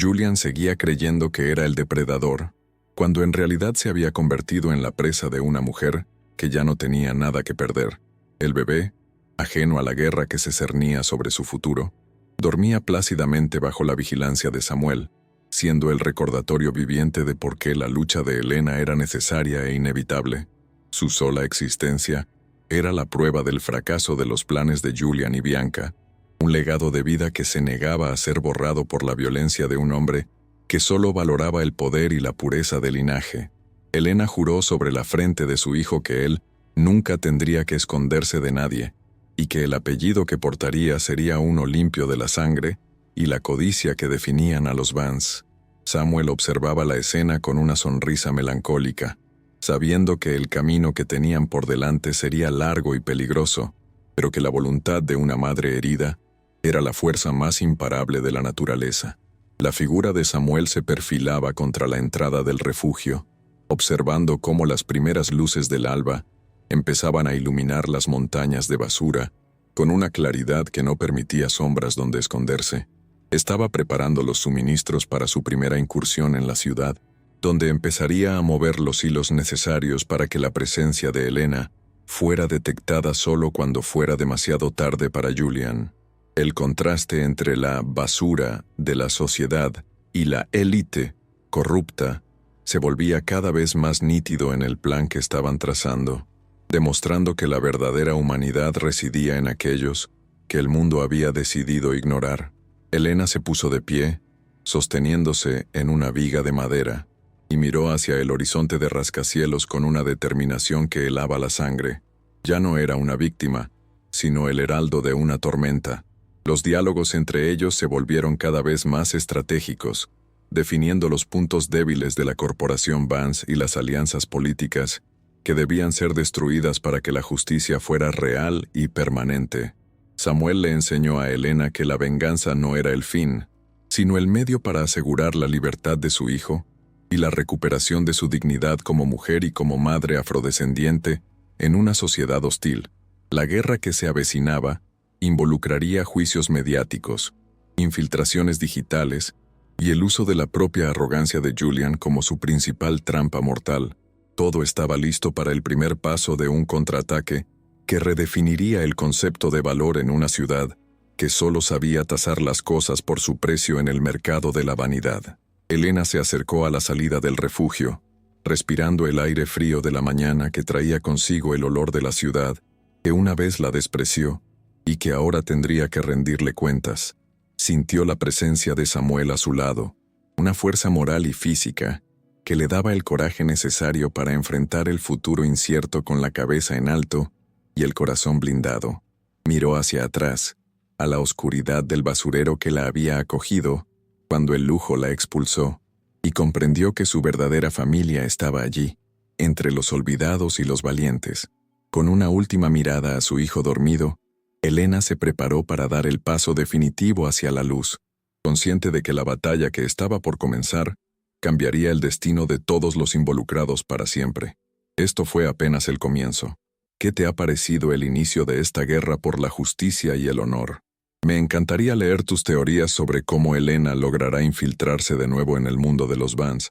Julian seguía creyendo que era el depredador, cuando en realidad se había convertido en la presa de una mujer que ya no tenía nada que perder. El bebé, ajeno a la guerra que se cernía sobre su futuro, dormía plácidamente bajo la vigilancia de Samuel, siendo el recordatorio viviente de por qué la lucha de Elena era necesaria e inevitable. Su sola existencia era la prueba del fracaso de los planes de Julian y Bianca, un legado de vida que se negaba a ser borrado por la violencia de un hombre que solo valoraba el poder y la pureza del linaje. Elena juró sobre la frente de su hijo que él nunca tendría que esconderse de nadie, y que el apellido que portaría sería uno limpio de la sangre y la codicia que definían a los Vance. Samuel observaba la escena con una sonrisa melancólica, sabiendo que el camino que tenían por delante sería largo y peligroso, pero que la voluntad de una madre herida era la fuerza más imparable de la naturaleza. La figura de Samuel se perfilaba contra la entrada del refugio, observando cómo las primeras luces del alba empezaban a iluminar las montañas de basura con una claridad que no permitía sombras donde esconderse. Estaba preparando los suministros para su primera incursión en la ciudad, donde empezaría a mover los hilos necesarios para que la presencia de Elena fuera detectada solo cuando fuera demasiado tarde para Julian. El contraste entre la basura de la sociedad y la élite corrupta se volvía cada vez más nítido en el plan que estaban trazando, demostrando que la verdadera humanidad residía en aquellos que el mundo había decidido ignorar. Elena se puso de pie, sosteniéndose en una viga de madera, y miró hacia el horizonte de rascacielos con una determinación que helaba la sangre. Ya no era una víctima, sino el heraldo de una tormenta. Los diálogos entre ellos se volvieron cada vez más estratégicos, definiendo los puntos débiles de la corporación Vance y las alianzas políticas que debían ser destruidas para que la justicia fuera real y permanente. Samuel le enseñó a Elena que la venganza no era el fin, sino el medio para asegurar la libertad de su hijo y la recuperación de su dignidad como mujer y como madre afrodescendiente en una sociedad hostil. La guerra que se avecinaba involucraría juicios mediáticos, infiltraciones digitales y el uso de la propia arrogancia de Julian como su principal trampa mortal. Todo estaba listo para el primer paso de un contraataque que redefiniría el concepto de valor en una ciudad que solo sabía tasar las cosas por su precio en el mercado de la vanidad. Elena se acercó a la salida del refugio, respirando el aire frío de la mañana que traía consigo el olor de la ciudad, que una vez la despreció y que ahora tendría que rendirle cuentas. Sintió la presencia de Samuel a su lado, una fuerza moral y física que le daba el coraje necesario para enfrentar el futuro incierto con la cabeza en alto y el corazón blindado. Miró hacia atrás, a la oscuridad del basurero que la había acogido cuando el lujo la expulsó, y comprendió que su verdadera familia estaba allí, entre los olvidados y los valientes. Con una última mirada a su hijo dormido, Elena se preparó para dar el paso definitivo hacia la luz, consciente de que la batalla que estaba por comenzar cambiaría el destino de todos los involucrados para siempre. Esto fue apenas el comienzo. ¿Qué te ha parecido el inicio de esta guerra por la justicia y el honor? Me encantaría leer tus teorías sobre cómo Elena logrará infiltrarse de nuevo en el mundo de los Vance.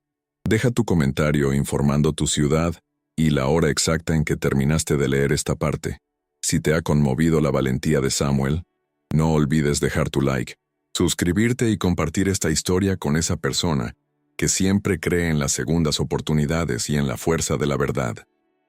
Deja tu comentario informando tu ciudad y la hora exacta en que terminaste de leer esta parte. Si te ha conmovido la valentía de Samuel, no olvides dejar tu like, suscribirte y compartir esta historia con esa persona que siempre cree en las segundas oportunidades y en la fuerza de la verdad.